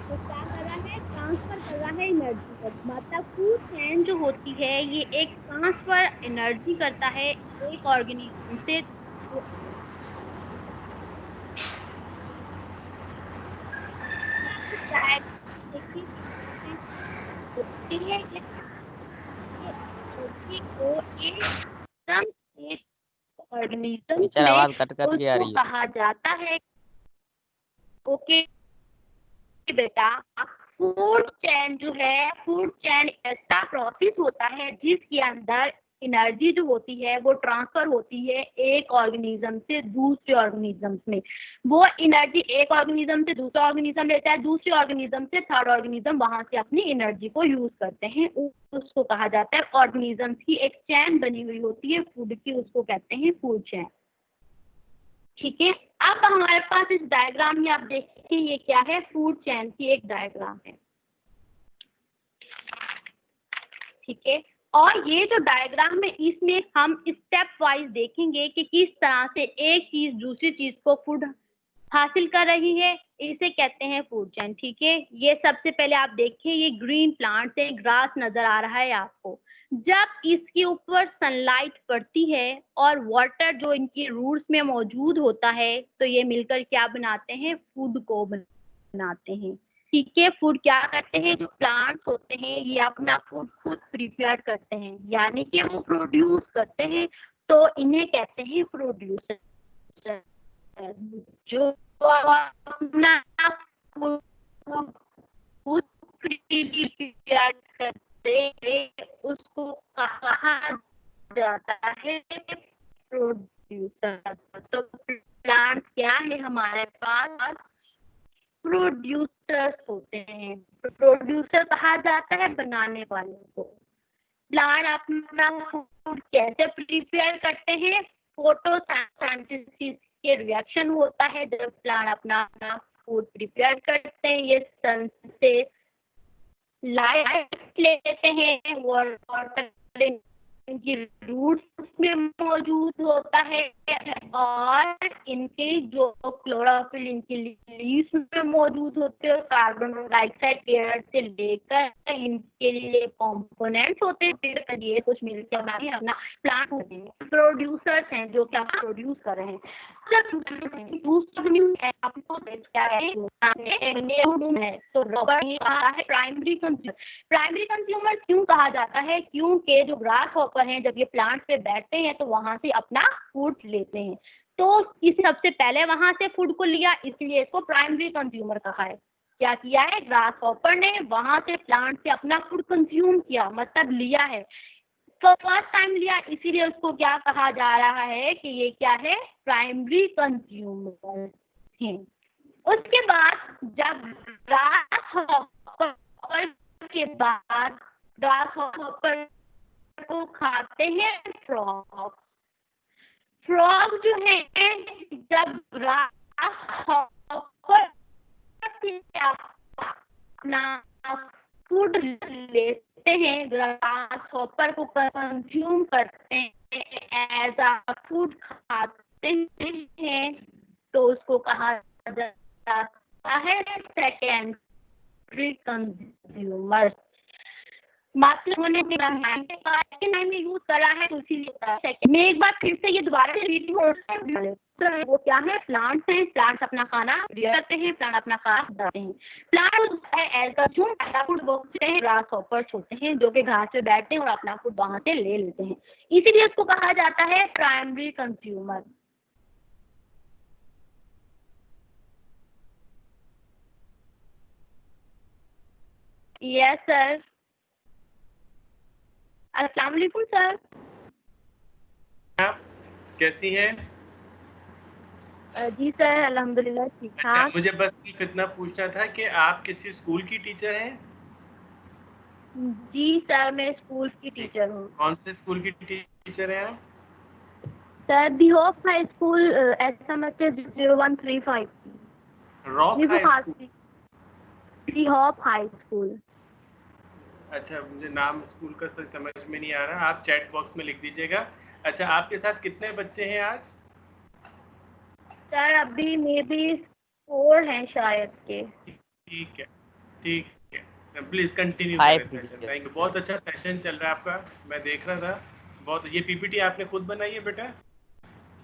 तो क्या कर रहा है, ट्रांसफर कर रहा है एनर्जी को। मतलब फूड चेन जो होती है ये एक ट्रांसफर एनर्जी करता है एक ऑर्गेनिज्म से। देखिए होती है ये एनर्जी को एकदम एक ऑर्गेनिज्म टीचर में आवाज कट कट के आ उसको रही है। कहा जाता है। ओके बेटा, फूड चेन जो है, फूड चेन ऐसा प्रोसेस होता है जिसके अंदर एनर्जी जो होती है वो ट्रांसफर होती है एक ऑर्गेनिज्म से दूसरे ऑर्गेनिज्म में। वो एनर्जी एक ऑर्गेनिज्म से दूसरा ऑर्गेनिज्म लेता है, दूसरे ऑर्गेनिज्म से थर्ड ऑर्गेनिज्म, वहां से अपनी एनर्जी को यूज करते हैं। उसको कहा जाता है ऑर्गेनिजम्स की एक चेन बनी हुई होती है फूड की, उसको कहते हैं फूड चेन। ठीक है, अब हमारे पास इस डायग्राम में आप देखिए ये क्या है, फूड चेन की एक डायग्राम है। ठीक है, और ये जो डायग्राम है इसमें हम स्टेप वाइज देखेंगे कि किस तरह से एक चीज दूसरी चीज को फूड हासिल कर रही है, इसे कहते हैं फूड चेन। ठीक है, ये सबसे पहले आप देखिए, ये ग्रीन प्लांट से ग्रास नजर आ रहा है आपको। जब इसके ऊपर सनलाइट पड़ती है और वाटर जो इनके रूट्स में मौजूद होता है तो ये मिलकर क्या बनाते हैं, फूड को बनाते हैं। ठीक है, फूड क्या करते हैं, जो प्लांट्स होते हैं ये अपना फूड खुद प्रिपेयर करते हैं, यानी कि वो प्रोड्यूस करते हैं, तो इन्हें कहते हैं प्रोड्यूसर। जो अपना फूड प्रिपेयर करते हैं उसको कहा जाता है प्रोड्यूसर। तो प्लांट क्या है हमारे पास, प्रोड्यूसर्स होते हैं। प्रोड्यूसर कहा जाता है बनाने वाले को। प्लांट अपना फूड कैसे प्रिपेयर करते हैं, फोटोसिंथेसिस के रिएक्शन होता है जब प्लांट अपना फूड प्रिपेयर करते हैं। ये सन से लाइट लेते हैं, वाटर इनकी रूट्स में मौजूद होता है, और इनके जो क्लोरोफिल इनकी लीव्स में मौजूद होते हैं, कार्बन डाइऑक्साइड एयर से लेकर इनके लिए कंपोनेंट्स होते हैं, ये कुछ मिलकर हमारे अपना प्लांट होते हैं। प्रोड्यूसर्स हैं जो क्या प्रोड्यूस कर रहे हैं। आपको क्या है, तो रबर कहा है प्राइमरी कंज्यूमर। प्राइमरी कंज्यूमर क्यों कहा जाता है, क्योंकि जो ग्रास हॉपर हैं जब ये प्लांट पे बैठते हैं तो वहां से अपना फूड लेते हैं, तो इस सबसे पहले वहां से फूड को लिया, इसलिए इसको प्राइमरी कंज्यूमर कहा है। क्या किया है, ग्रास हॉपर ने वहां से प्लांट से अपना फूड कंज्यूम किया, मतलब लिया है, तो फर्स्ट टाइम लिया, इसीलिए उसको क्या कहा जा रहा है कि ये क्या है, प्राइमरी कंज्यूमर है। उसके बाद जब ग्रास हॉपर के बाद ग्रास हॉपर को खाते हैं फ्रॉग। फ्रॉग जो है जब ग्रास हॉपर अपना फूड लेते हैं, ग्रास हॉपर को कंज्यूम करते हैं, एज अ फूड खाते हैं, तो उसको कहा जाता है सेकेंडरी कंज्यूमर। मतलब होने के बाद टाइम में यूज करा है तो इसीलिए मैं एक बार फिर से ये दोबारा से रीडिंग वो क्या है, प्लांट्स हैं, प्लांट्स अपना खाना करते हैं, प्लांट अपना खाना बनाते हैं। प्लांट फूड होते हैं, ग्रास हॉपर्स होते हैं जो कि घास पे बैठते हैं और अपना फूड वहां से ले लेते हैं, इसीलिए उसको कहा जाता है प्राइमरी कंज्यूमर। Yes sir. अस्सलाम वालेकुम सर। आप कैसी हैं? जी सर अल्हम्दुलिल्लाह ठीक अच्छा, ठाक। मुझे बस सिर्फ इतना पूछना था कि आप किसी स्कूल की टीचर हैं? जी सर मैं स्कूल की टीचर हूँ। कौन से स्कूल की टीचर हैं आप? Sir the hope high school SMS 0135। Rock high school? The hope high school. अच्छा, मुझे नाम स्कूल का सही समझ में नहीं आ रहा, आप चैट बॉक्स में लिख दीजिएगा। अच्छा, आपके साथ कितने बच्चे हैं आज? सर अभी मे बी 4 हैं शायद के। ठीक है, ठीक है, प्लीज कंटिन्यू 5 करें सेशन। टीचर। थैंक यू, बहुत अच्छा सेशन चल रहा है आपका, मैं देख रहा था। बहुत, ये पीपीटी आपने खुद बनाई है बेटा?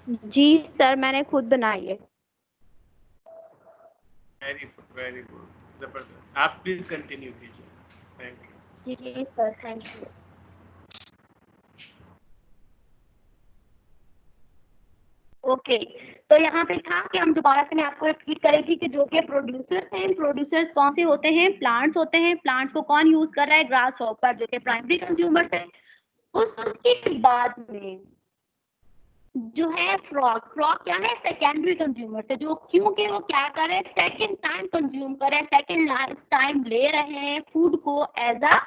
जी सर मैंने खुद बनाई है। वेरी गुड, जबरदस्त। आप प्लीज कंटिन्यू कीजिए। Thank you. जी सर थैंक यू। ओके तो यहाँ पे था कि हम दोबारा से मैं आपको रिपीट करेंगी कि जो कि प्रोड्यूसर्स हैं, प्रोड्यूसर्स कौन से होते हैं, प्लांट्स होते हैं। प्लांट्स को कौन यूज कर रहा है, ग्रास हॉपर जो कि प्राइमरी कंज्यूमर्स है। उसके बाद में जो है फ्रॉग, फ्रॉग क्या है, सेकेंडरी कंज्यूमर से, जो क्योंकि वो क्या कर रहे हैं, सेकेंड टाइम कंज्यूम कर रहे हैं, सेकेंड टाइम ले रहे हैं फूड को एज अ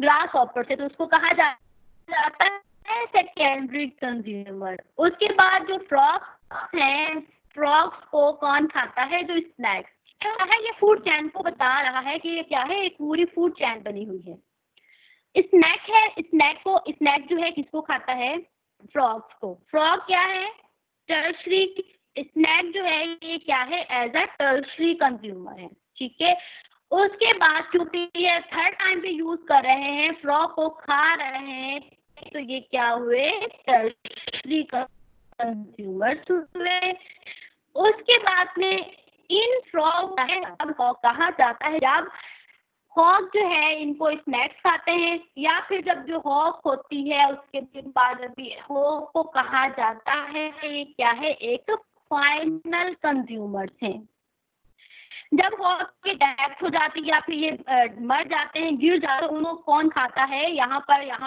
ग्रास हॉपर से, तो उसको कहा जाता है सेकेंडरी कंज्यूमर। उसके बाद जो फ्रॉग्स हैं, फ्रॉग्स को कौन खाता है, जो स्नैक्स क्या है, ये फूड चैन को बता रहा है कि ये क्या है, एक पूरी फूड चैन बनी हुई है। स्नैक है, स्नैक जो है किसको खाता है, फ्रॉग्स को। फ्रॉग क्या है, टर्शरी। स्नैक जो है ये क्या है, एज अ टर्शरी कंज्यूमर है, ठीक है। उसके बाद क्योंकि ये थर्ड टाइम पे यूज कर रहे हैं, फ्रॉग को खा रहे हैं, तो ये क्या हुए, टर्शरी कंज्यूमर्स हुए। उसके बाद में इन फ्रॉग कहा जाता है जब हॉक जो है इनको स्नैक्स खाते हैं, या फिर जब जो हॉक होती है उसके बाद अभी हॉक को कहा जाता है ये क्या है, एक फाइनल कंज्यूमर्स हैं। जब हॉक की डेथ हो जाती है या फिर ये मर जाते हैं, गिर जाते हैं, उनको कौन खाता है, यहाँ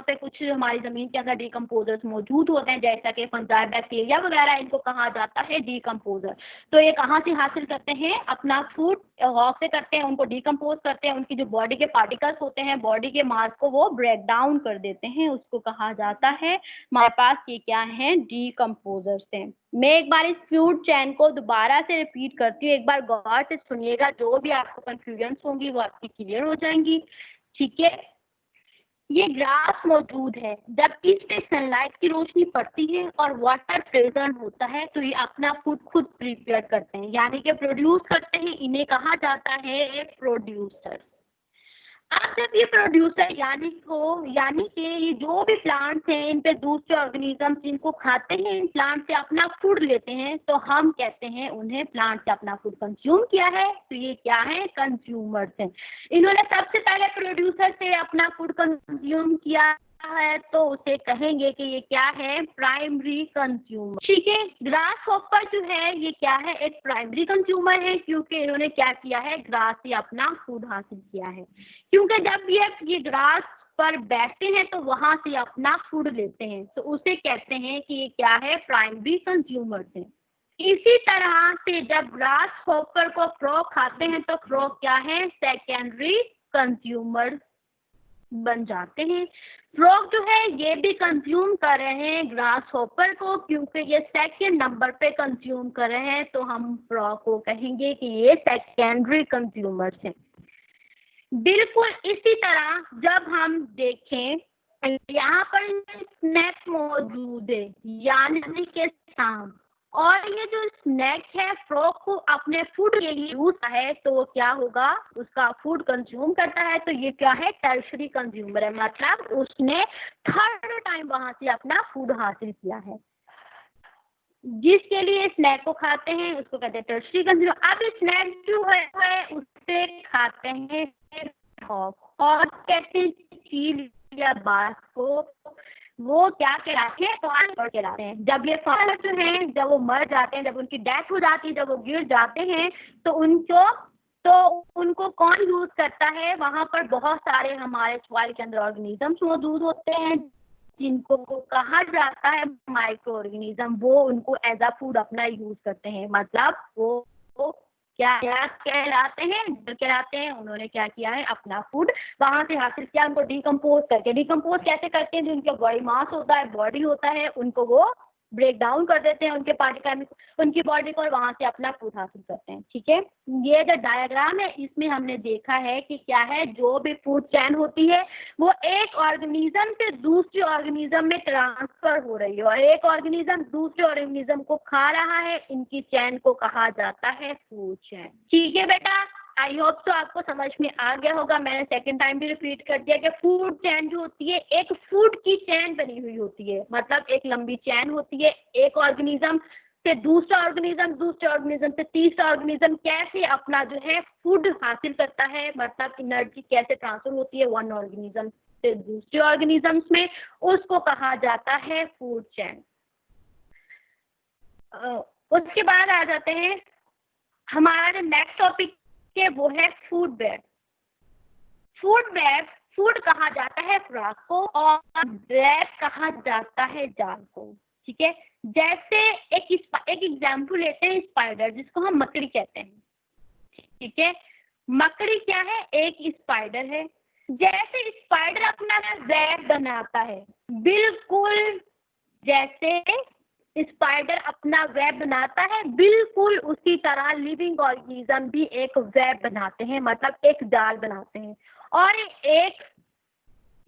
पे कुछ हमारी जमीन के अंदर डिकम्पोजर्स मौजूद होते हैं, जैसा कि फंजाई, बैक्टीरिया वगैरह, इनको कहा जाता है डिकम्पोजर। तो ये कहाँ से हासिल करते हैं, अपना फूड हॉक से करते हैं, उनको डिकम्पोज करते हैं, उनकी जो बॉडी के पार्टिकल्स होते हैं, बॉडी के मास को वो ब्रेक डाउन कर देते हैं, उसको कहा जाता है हमारे पास ये क्या है, डिकम्पोजर्स हैं। मैं एक बार इस फूड चैन को दोबारा से रिपीट करती हूँ, एक बार गौर से सुनिएगा, जो भी आपको कंफ्यूजन होंगी वो आपकी क्लियर हो जाएंगी, ठीक है। ये ग्रास मौजूद है, जब इस पे सनलाइट की रोशनी पड़ती है और वाटर प्रेजेंट होता है तो ये अपना फूड खुद प्रिपेयर करते हैं, यानी कि प्रोड्यूस करते हैं, इन्हें कहा जाता है प्रोड्यूसर्स। अब जब ये प्रोड्यूसर यानी कि ये जो भी प्लांट्स हैं, इन पे दूसरे ऑर्गेनिजम्स इनको खाते हैं, इन प्लांट से अपना फूड लेते हैं, तो हम कहते हैं उन्हें प्लांट से अपना फूड कंज्यूम किया है, तो ये क्या है, कंज्यूमर्स हैं। इन्होंने सबसे पहले प्रोड्यूसर से अपना फूड कंज्यूम किया है, तो उसे कहेंगे कि ये क्या है, प्राइमरी कंज्यूमर, ठीक है। ग्रास हॉपर जो है ये क्या है, एक प्राइमरी कंज्यूमर है, क्योंकि इन्होंने क्या किया है, ग्रास से अपना फूड हासिल किया है, क्योंकि जब ये ग्रास पर बैठते हैं तो वहां से अपना फूड लेते हैं, तो उसे कहते हैं कि ये क्या है, प्राइमरी कंज्यूमर है। इसी तरह से जब ग्रास हॉपर को फ्रॉग खाते हैं तो फ्रॉग क्या है, सेकेंडरी कंज्यूमर बन जाते हैं। फ्रॉग जो है ये भी कंज्यूम कर रहे हैं ग्रास हॉपर को, क्योंकि ये सेकंड नंबर पे कंज्यूम कर रहे हैं, तो हम फ्रॉग को कहेंगे कि ये सेकेंडरी कंज्यूमर्स हैं। बिल्कुल इसी तरह जब हम देखें, यहाँ पर स्नैक मौजूद है, यानी कि सांप, और ये जो स्नैक है फ्रॉग को अपने फूड के लिए यूज है, तो वो क्या होगा, उसका फूड कंज्यूम करता है, तो ये क्या है, टर्शरी कंज्यूमर है, मतलब उसने थर्ड टाइम वहां से अपना फूड हासिल किया है। जिसके लिए स्नैक को खाते हैं उसको कहते हैं टर्शरी कंज्यूमर। अब स्नैक जो है उससे खाते हैं फ्रॉग, और कहते हैं चील या बास को, वो क्या कहलाते हैं, फार्मर कहलाते हैं। जब ये फार्मर जो हैं, जब वो मर जाते हैं, जब उनकी डेथ हो जाती है, जब वो गिर जाते हैं, तो उनको कौन यूज करता है, वहां पर बहुत सारे हमारे सॉइल के अंदर ऑर्गेनिजम्स मौजूद होते हैं जिनको कहा जाता है माइक्रो ऑर्गेनिज्म, वो उनको एज अ फूड अपना यूज करते हैं। मतलब वो क्या क्या कहलाते हैं, उन्होंने क्या किया है, अपना फूड वहां से हासिल किया, उनको डिकम्पोज करके। डिकम्पोज कैसे करते हैं, जो उनका बॉडी मास होता है, बॉडी होता है, उनको वो ब्रेक डाउन कर देते हैं उनके पार्टिकल, उनकी बॉडी को, और वहां से अपना फूड हासिल करते हैं। ठीक है, ये जो डायग्राम है इसमें हमने देखा है कि क्या है, जो भी फूड चेन होती है वो एक ऑर्गेनिज्म से दूसरे ऑर्गेनिज्म में ट्रांसफर हो रही है, और एक ऑर्गेनिज्म दूसरे ऑर्गेनिज्म को खा रहा है, इनकी चेन को कहा जाता है फूड चेन। ठीक है बेटा, आई होप तो आपको समझ में आ गया होगा। मैंने सेकंड टाइम भी रिपीट कर दिया कि फूड चेन जो होती है एक फूड की चेन बनी हुई होती है, मतलब एक लंबी चेन होती है, एक ऑर्गेनिज्म से दूसरा ऑर्गेनिज्म, दूसरे ऑर्गेनिज्म से तीसरा ऑर्गेनिज्म कैसे अपना जो है फूड हासिल करता है, मतलब एनर्जी कैसे ट्रांसफर होती है वन ऑर्गेनिज्म से दूसरे ऑर्गेनिजम्स में, उसको कहा जाता है फूड चेन। उसके बाद आ जाते हैं हमारा जो नेक्स्ट टॉपिक है, वो है food web. Food web, food कहा जाता है फ्रॉग को और वेब कहा जाता है जाल को। ठीक है, जैसे एक एग्जाम्पल लेते हैं स्पाइडर, जिसको हम मकड़ी कहते हैं। ठीक है, मकड़ी क्या है, एक स्पाइडर है। जैसे स्पाइडर अपना वेब बनाता है, बिल्कुल जैसे स्पाइडर अपना वेब बनाता है, बिल्कुल उसी तरह लिविंग ऑर्गेनिज्म भी एक वेब बनाते हैं, मतलब एक जाल बनाते हैं, और एक,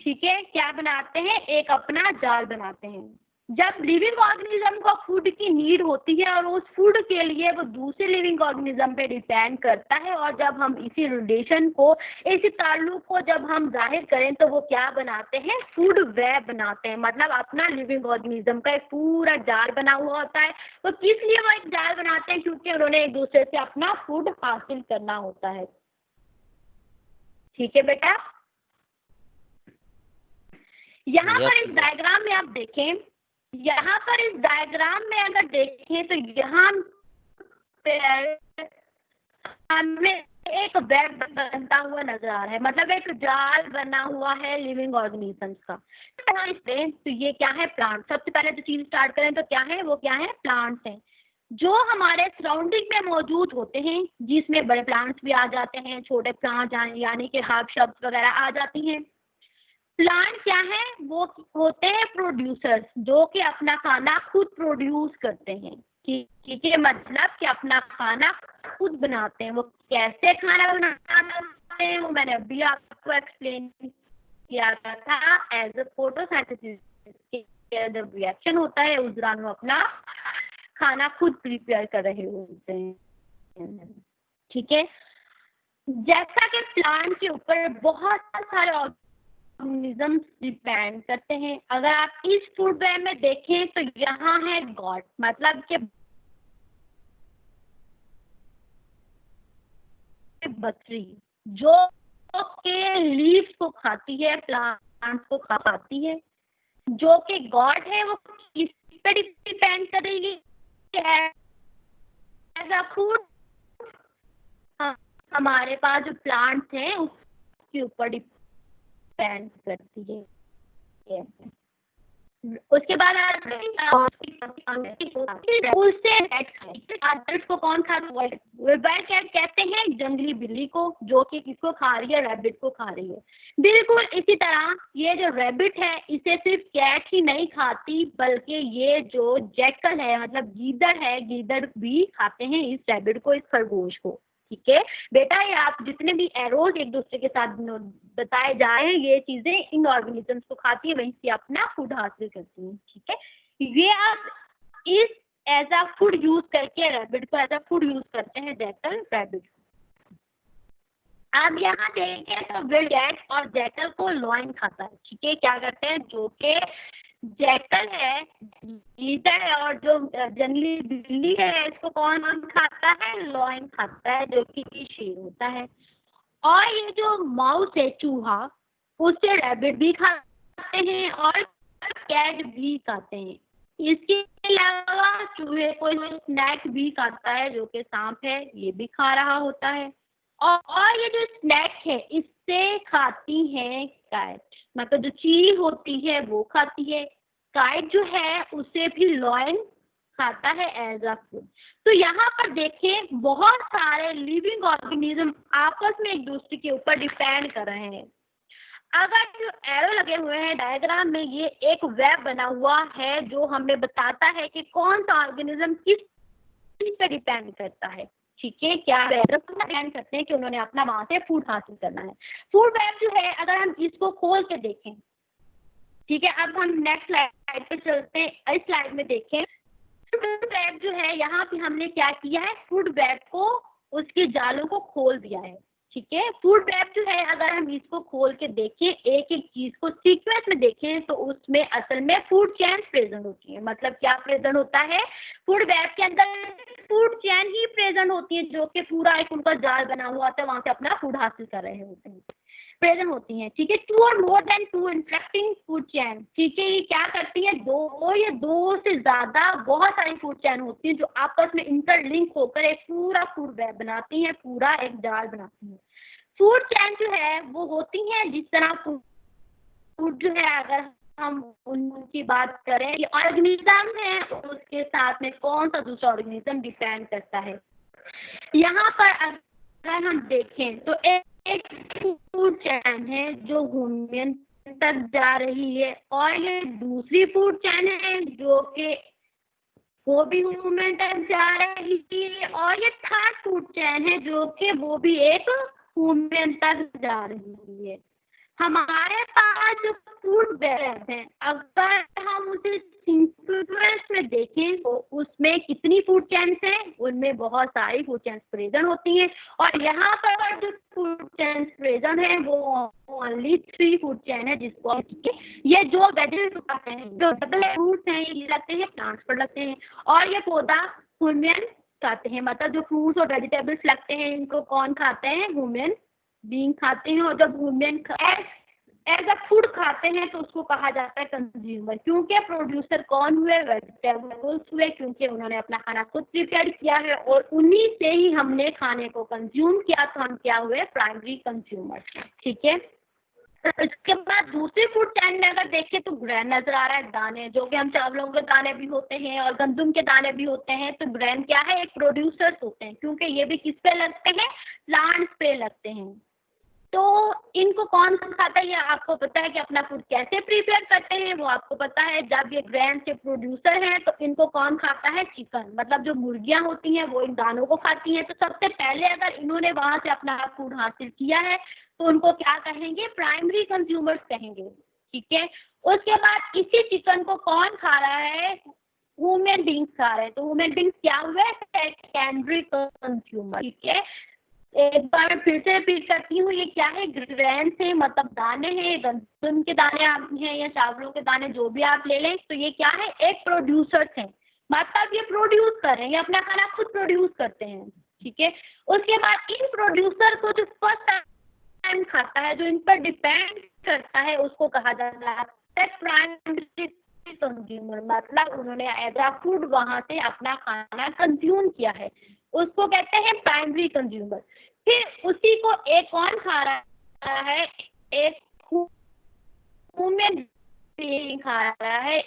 ठीक है, क्या बनाते हैं, एक अपना जाल बनाते हैं। जब लिविंग ऑर्गेनिज्म को फूड की नीड होती है और उस फूड के लिए वो दूसरे लिविंग ऑर्गेनिज्म पे डिपेंड करता है, और जब हम इसी रिलेशन को, इसी ताल्लुक को जब हम जाहिर करें, तो वो क्या बनाते हैं, फूड वेब बनाते हैं, मतलब अपना लिविंग ऑर्गेनिज्म का एक पूरा जाल बना हुआ होता है। तो किस लिए वो एक जाल बनाते हैं, क्योंकि उन्होंने एक दूसरे से अपना फूड हासिल करना होता है। ठीक है बेटा, यहाँ पर इस डायग्राम में आप देखें, यहाँ पर इस डायग्राम में अगर देखें तो यहाँ हमें एक वेब बनता हुआ नजर आ रहा है, मतलब एक जाल बना हुआ है लिविंग ऑर्गेनिजम्स का। तो ये क्या है, प्लांट। सबसे पहले जो चीज स्टार्ट करें तो क्या है, वो क्या है, प्लांट्स हैं, जो हमारे सराउंडिंग में मौजूद होते हैं, जिसमें बड़े प्लांट्स भी आ जाते हैं, छोटे प्लांट यानी कि हर्ब शब्द वगैरह आ जाती हैं। प्लांट क्या है, वो होते हैं प्रोड्यूसर्स, जो कि अपना खाना खुद प्रोड्यूस करते हैं। ठीक है, मतलब कि अपना खाना खुद बनाते हैं। वो कैसे खाना बनाते हैं, वो मैंने अभी आपको एक्सप्लेन किया था, एज अ फोटोसिंथेसिस रिएक्शन होता है, उस दौरान वो अपना खाना खुद प्रिपेयर कर रहे होते हैं। ठीक है, जैसा कि प्लांट के ऊपर बहुत सारे ऑर्गेनिज्म डिपेंड करते हैं। अगर आप इस फूड वेब में देखें तो यहाँ है गॉड, मतलब कि बकरी, जो के लीव्स को खाती है, प्लांट्स को खा पाती है। जो कि गॉड है, वो किस पे डिपेंड करेगी, एज अ फूड हमारे पास जो प्लांट्स हैं उसके ऊपर डिपेंड करती है। उसके बाद को कौन खाता है, कहते हैं जंगली बिल्ली को, जो कि किसको खा रही है, रैबिट को खा रही है। बिल्कुल इसी तरह ये जो रैबिट है, इसे सिर्फ कैट ही नहीं खाती, बल्कि ये जो जैकल है, मतलब गीदड़ है, गीदड़ भी खाते हैं इस रैबिट को, इस खरगोश को। ठीक है बेटा, ये आप जितने भी एरोज एक दूसरे के साथ बताए जाए, ये चीजें इन ऑर्गेनिजम्स को खाती है, वहीं से अपना फूड हासिल करती हैं। ठीक है, ये आप इस एज अ फूड यूज करके, रैबिट को एज अ फूड यूज करते हैं जैकल रैबिट। अब यहाँ देखें तो विल्ड कैट और जैकल को लॉइन खाता है, ठीक है। क्या करते हैं, जो कि जैकल है, लीडर है, और जो जंगली बिल्ली है, इसको कौन खाता है, लॉइन खाता है, जो कि शेर होता है। और ये जो माउस है, चूहा, उससे रैबिट भी खाते हैं और कैट भी खाते हैं। इसके अलावा चूहे को स्नैक भी खाता है, जो कि सांप है, ये भी खा रहा होता है। और ये जो स्नैक है, इससे खाती है कैट, मतलब जो चील होती है वो खाती है। काइट जो है उसे भी लॉयन खाता है एज अ फूड। तो यहाँ पर देखें बहुत सारे लिविंग ऑर्गेनिज्म आपस में एक दूसरे के ऊपर डिपेंड कर रहे हैं। अगर जो एरो लगे हुए हैं डायग्राम में, ये एक वेब बना हुआ है जो हमें बताता है कि कौन सा ऑर्गेनिज्म किस चीज पे डिपेंड करता है, ठीक है। क्या डिपेंड करते हैं कि उन्होंने अपना वहां से फूड हासिल करना है। फूड वेब जो है, अगर हम इसको खोल के देखें, ठीक है। अब हम नेक्स्ट स्लाइड पे चलते हैं। इस स्लाइड में देखें फूड वेब जो है, यहाँ पे हमने क्या किया है, फूड वेब को, उसके जालों को खोल दिया है, ठीक है। फूड वेब जो है, अगर हम इसको खोल के देखें, एक एक चीज को सीक्वेंस में देखें, तो उसमें असल में फूड चेन प्रेजेंट होती है। मतलब क्या प्रेजेंट होता है, फूड वेब के अंदर फूड चेन ही प्रेजेंट होती है, जो कि पूरा एक उनका जाल बना हुआ होता है, वहां से अपना फूड हासिल कर रहे होते हैं, प्रेजेंट होती हैं, ठीक है। 2 और more than 2 interacting food chain, ठीक है। ये क्या करती है, दो या दो से ज्यादा बहुत सारी फूड चेन होती है जो आपस में इंटरलिंक होकर एक पूरा फूड वेब बनाती है, पूरा एक जाल बनाती है। फूड चेन जो है वो होती है, जिस तरह फूड जो है, अगर हम उनकी बात करें, ये ऑर्गेनिज्म है, उसके साथ में कौन सा दूसरा ऑर्गेनिज्म डिपेंड करता है। यहाँ पर अगर हम देखें तो एक फूड चेन है जो ह्यूमन तक जा रही है, और ये दूसरी फूड चेन है जो कि वो भी ह्यूमन तक जा रही है, और ये थर्ड फूड चेन है जो कि वो भी एक ह्यूमन तक जा रही है। हमारे पास जो फूड वेब है, अगर हम उसे सीक्वेंस में देखें तो उसमें कितनी फूड चेन्स हैं, उनमें बहुत सारी फूड चेन्स प्रेजेंट होती हैं। और यहाँ पर जो फूड चेन्स प्रेजेंट है वो ओनली 3 फूड चेन है, जिसको ये जो वेजिटेबल खाते हैं, जो फ्रूट्स हैं, ये लगते हैं प्लांट्स पर लगते हैं, और ये पौधा ह्यूमन खाते हैं। मतलब जो फ्रूट्स और वेजिटेबल्स लगते हैं, इनको कौन खाते हैं, ह्यूमन बीइंग खाते हैं। और जब ह्यूमन एज अ फूड खाते हैं तो उसको कहा जाता है कंज्यूमर, क्योंकि प्रोड्यूसर कौन हुए, वेजिटेबल्स हुए, क्योंकि उन्होंने अपना खाना खुद प्रिपेयर किया है और उन्हीं से ही हमने खाने को कंज्यूम किया, तो हम क्या हुए, प्राइमरी कंज्यूमर, ठीक है। इसके बाद दूसरी फूड चेन में अगर देखें तो ग्रेन नजर आ रहा है, दाने, जो कि हम चावलों के दाने भी होते हैं और गंदुम के दाने भी होते हैं। तो ग्रेन क्या है, एक प्रोड्यूसर्स होते हैं, क्योंकि ये भी किस पे लगते हैं, प्लांट्स पे लगते हैं। तो इनको कौन खाता है, ये आपको पता है कि अपना फूड कैसे प्रिपेयर करते हैं, वो आपको पता है। जब ये ग्रेन से प्रोड्यूसर हैं तो इनको कौन खाता है, चिकन, मतलब जो मुर्गियां होती हैं वो इन दानों को खाती हैं। तो सबसे पहले अगर इन्होंने वहां से अपना फूड हासिल किया है तो उनको क्या कहेंगे, प्राइमरी कंज्यूमर्स कहेंगे, ठीक है। उसके बाद इसी चिकन को कौन खा रहा है, ह्यूमन बींग्स खा रहे हैं। तो ह्यूमन बींग्स क्या हुए, सेकेंडरी कंज्यूमर, ठीक है। एक बार फिर से रिपीट करती हूँ, ये क्या है, ग्रेन से मतलब दाने हैं, गंदम के दाने आप हैं या चावलों के दाने, जो भी आप ले लें, तो ये क्या है, एक प्रोड्यूसर्स हैं, मतलब ये प्रोड्यूस कर रहे हैं, ये अपना खाना खुद प्रोड्यूस करते हैं, ठीक है। उसके बाद इन प्रोड्यूसर को जो फर्स्ट टाइम खाता है, जो इन पर डिपेंड करता है, उसको कहा जाता है प्राइमरी कंज्यूमर, मतलब उन्होंने एज अ फूड वहां से अपना खाना कंज्यूम किया है, उसको कहते हैं प्राइमरी कंज्यूमर। फिर उसी को एक कौन खा रहा है, एक ह्यूमन बीइंग खा रहा है,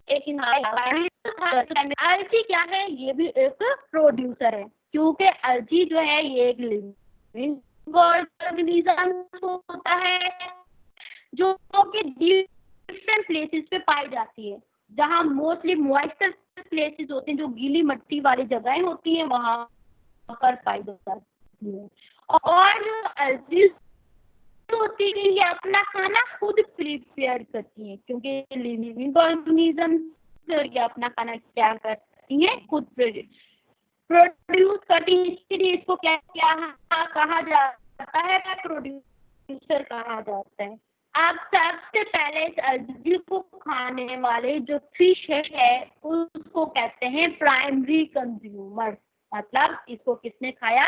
एक अलजी क्या है, ये भी एक प्रोड्यूसर है, क्योंकि अलजी जो है ये एक लिविंग ऑर्गेनिज्म होता है जो कि डिफरेंट प्लेसेस पे पाई जाती है, जहाँ मोस्टली मॉइस्चर प्लेसेस होते हैं, जो गीली मिट्टी वाली जगहें होती हैं, वहां पर पाई जाती है। और अलजीज होती है, ये अपना खाना खुद प्रिपेयर करती हैं, क्योंकि लिविंग ऑर्गेनिज्म और ये अपना खाना क्या करती हैं, खुद प्रोड्यूस करती है, इसलिए इसको क्या क्या कहा जाता है, प्रोड्यूसर कहा जाता है। आप सबसे पहले सब्जी को खाने वाले जो फिश है उसको कहते हैं प्राइमरी कंज्यूमर, मतलब इसको किसने खाया,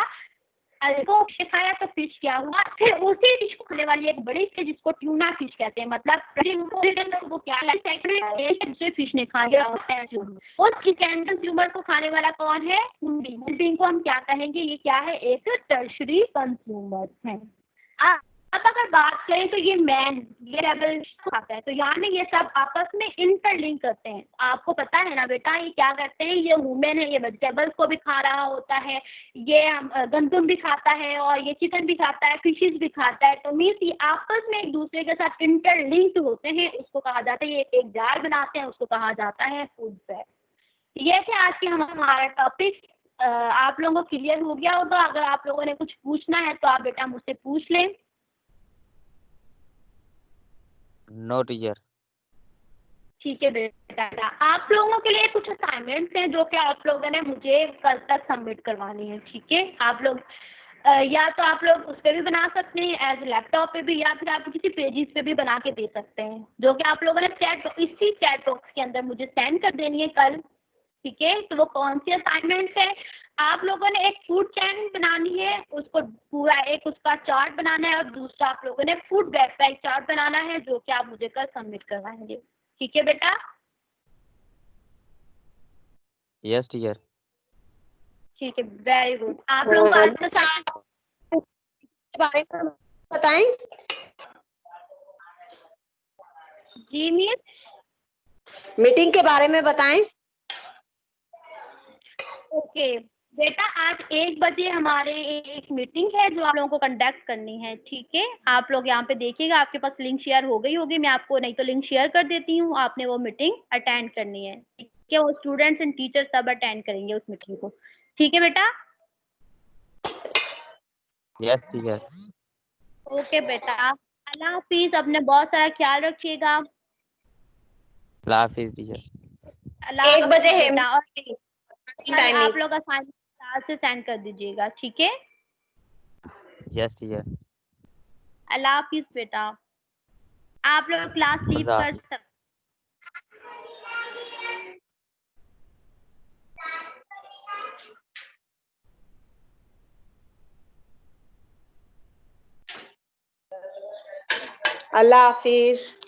इसको खाया तो फिश क्या हुआ, फिर उसी फिश को खाने वाली एक बड़ी फिश जिसको ट्यूना फिश कहते हैं, मतलब वो क्या है, दूसरे फिश ने खा लिया उस चिकन कंज्यूमर को खाने वाला कौन है, बींग को हम क्या कहेंगे, ये क्या है, एक टर्शरी कंज्यूमर है। अब अगर बात करें तो ये मैन ये रेबल खाता है, तो यानी ये सब आपस में इंटरलिंक करते हैं। आपको पता है ना बेटा ये क्या करते हैं, ये वुमेन है, ये वेजिटेबल्स को भी खा रहा होता है, ये गंदम भी खाता है और ये चिकन भी खाता है, फिशेस भी खाता है, तो मीन्स ये आपस में एक दूसरे के साथ इंटरलिंक्ड होते हैं, उसको कहा जाता है, ये एक जाल बनाते हैं, उसको कहा जाता है फूड वेब। ये थे आज की हमारा टॉपिक। आप लोगों को क्लियर हो गया होगा। अगर आप लोगों ने कुछ पूछना है तो आप बेटा मुझसे पूछ लें। No teacher. ठीक है बेटा, आप लोगों के लिए कुछ असाइनमेंट्स हैं जो कि आप लोगों ने मुझे कल तक सबमिट करवानी है, ठीक है। आप लोग या तो आप लोग उस पर भी बना सकते हैं एज लैपटॉप पे भी, या फिर आप किसी पेजेस पे भी बना के दे सकते हैं, जो कि आप लोगों ने इसी चैट बॉक्स के अंदर मुझे सेंड कर देनी है कल, ठीक है। तो वो कौन सी असाइनमेंट्स है, आप लोगों ने एक फूड चैन बनानी है, उसको पूरा एक उसका चार्ट बनाना है, और दूसरा आप लोगों ने फूड बैग का एक चार्ट बनाना है जो कि आप मुझे कल सबमिट करवाएंगे, ठीक है बेटा। Yes teacher. ठीक है, वेरी गुड। आप लोगों को आज के बारे में बताएं। जी मिस, मीटिंग के बारे में बताएं। ओके बेटा, आज 1 बजे हमारे एक मीटिंग है जो आप लोगों को कंडक्ट करनी है, ठीक है। आप लोग यहाँ पे देखिएगा, आपके पास लिंक शेयर हो गई होगी, मैं आपको नहीं तो लिंक शेयर कर देती हूँ, आपने वो मीटिंग अटेंड करनी है, ठीक है। वो स्टूडेंट्स एंड टीचर सब अटेंड करेंगे उस मीटिंग को, ठीक है बेटा। Yes teacher. ओके बेटा, अल्लाह हाफिज, अपने बहुत सारा ख्याल रखिएगा। अल्लाह हाफिज टीचर। 1 बजे है बेटा, और टाइमिंग। आप लोग असाइनमेंट क्लास से सेंड कर दीजिएगा, ठीक है। Yes teacher. अल्लाह हाफिज बेटा, आप लोग क्लास लीव खुदा कर हाफिज। सकते। अल्लाह हाफिज।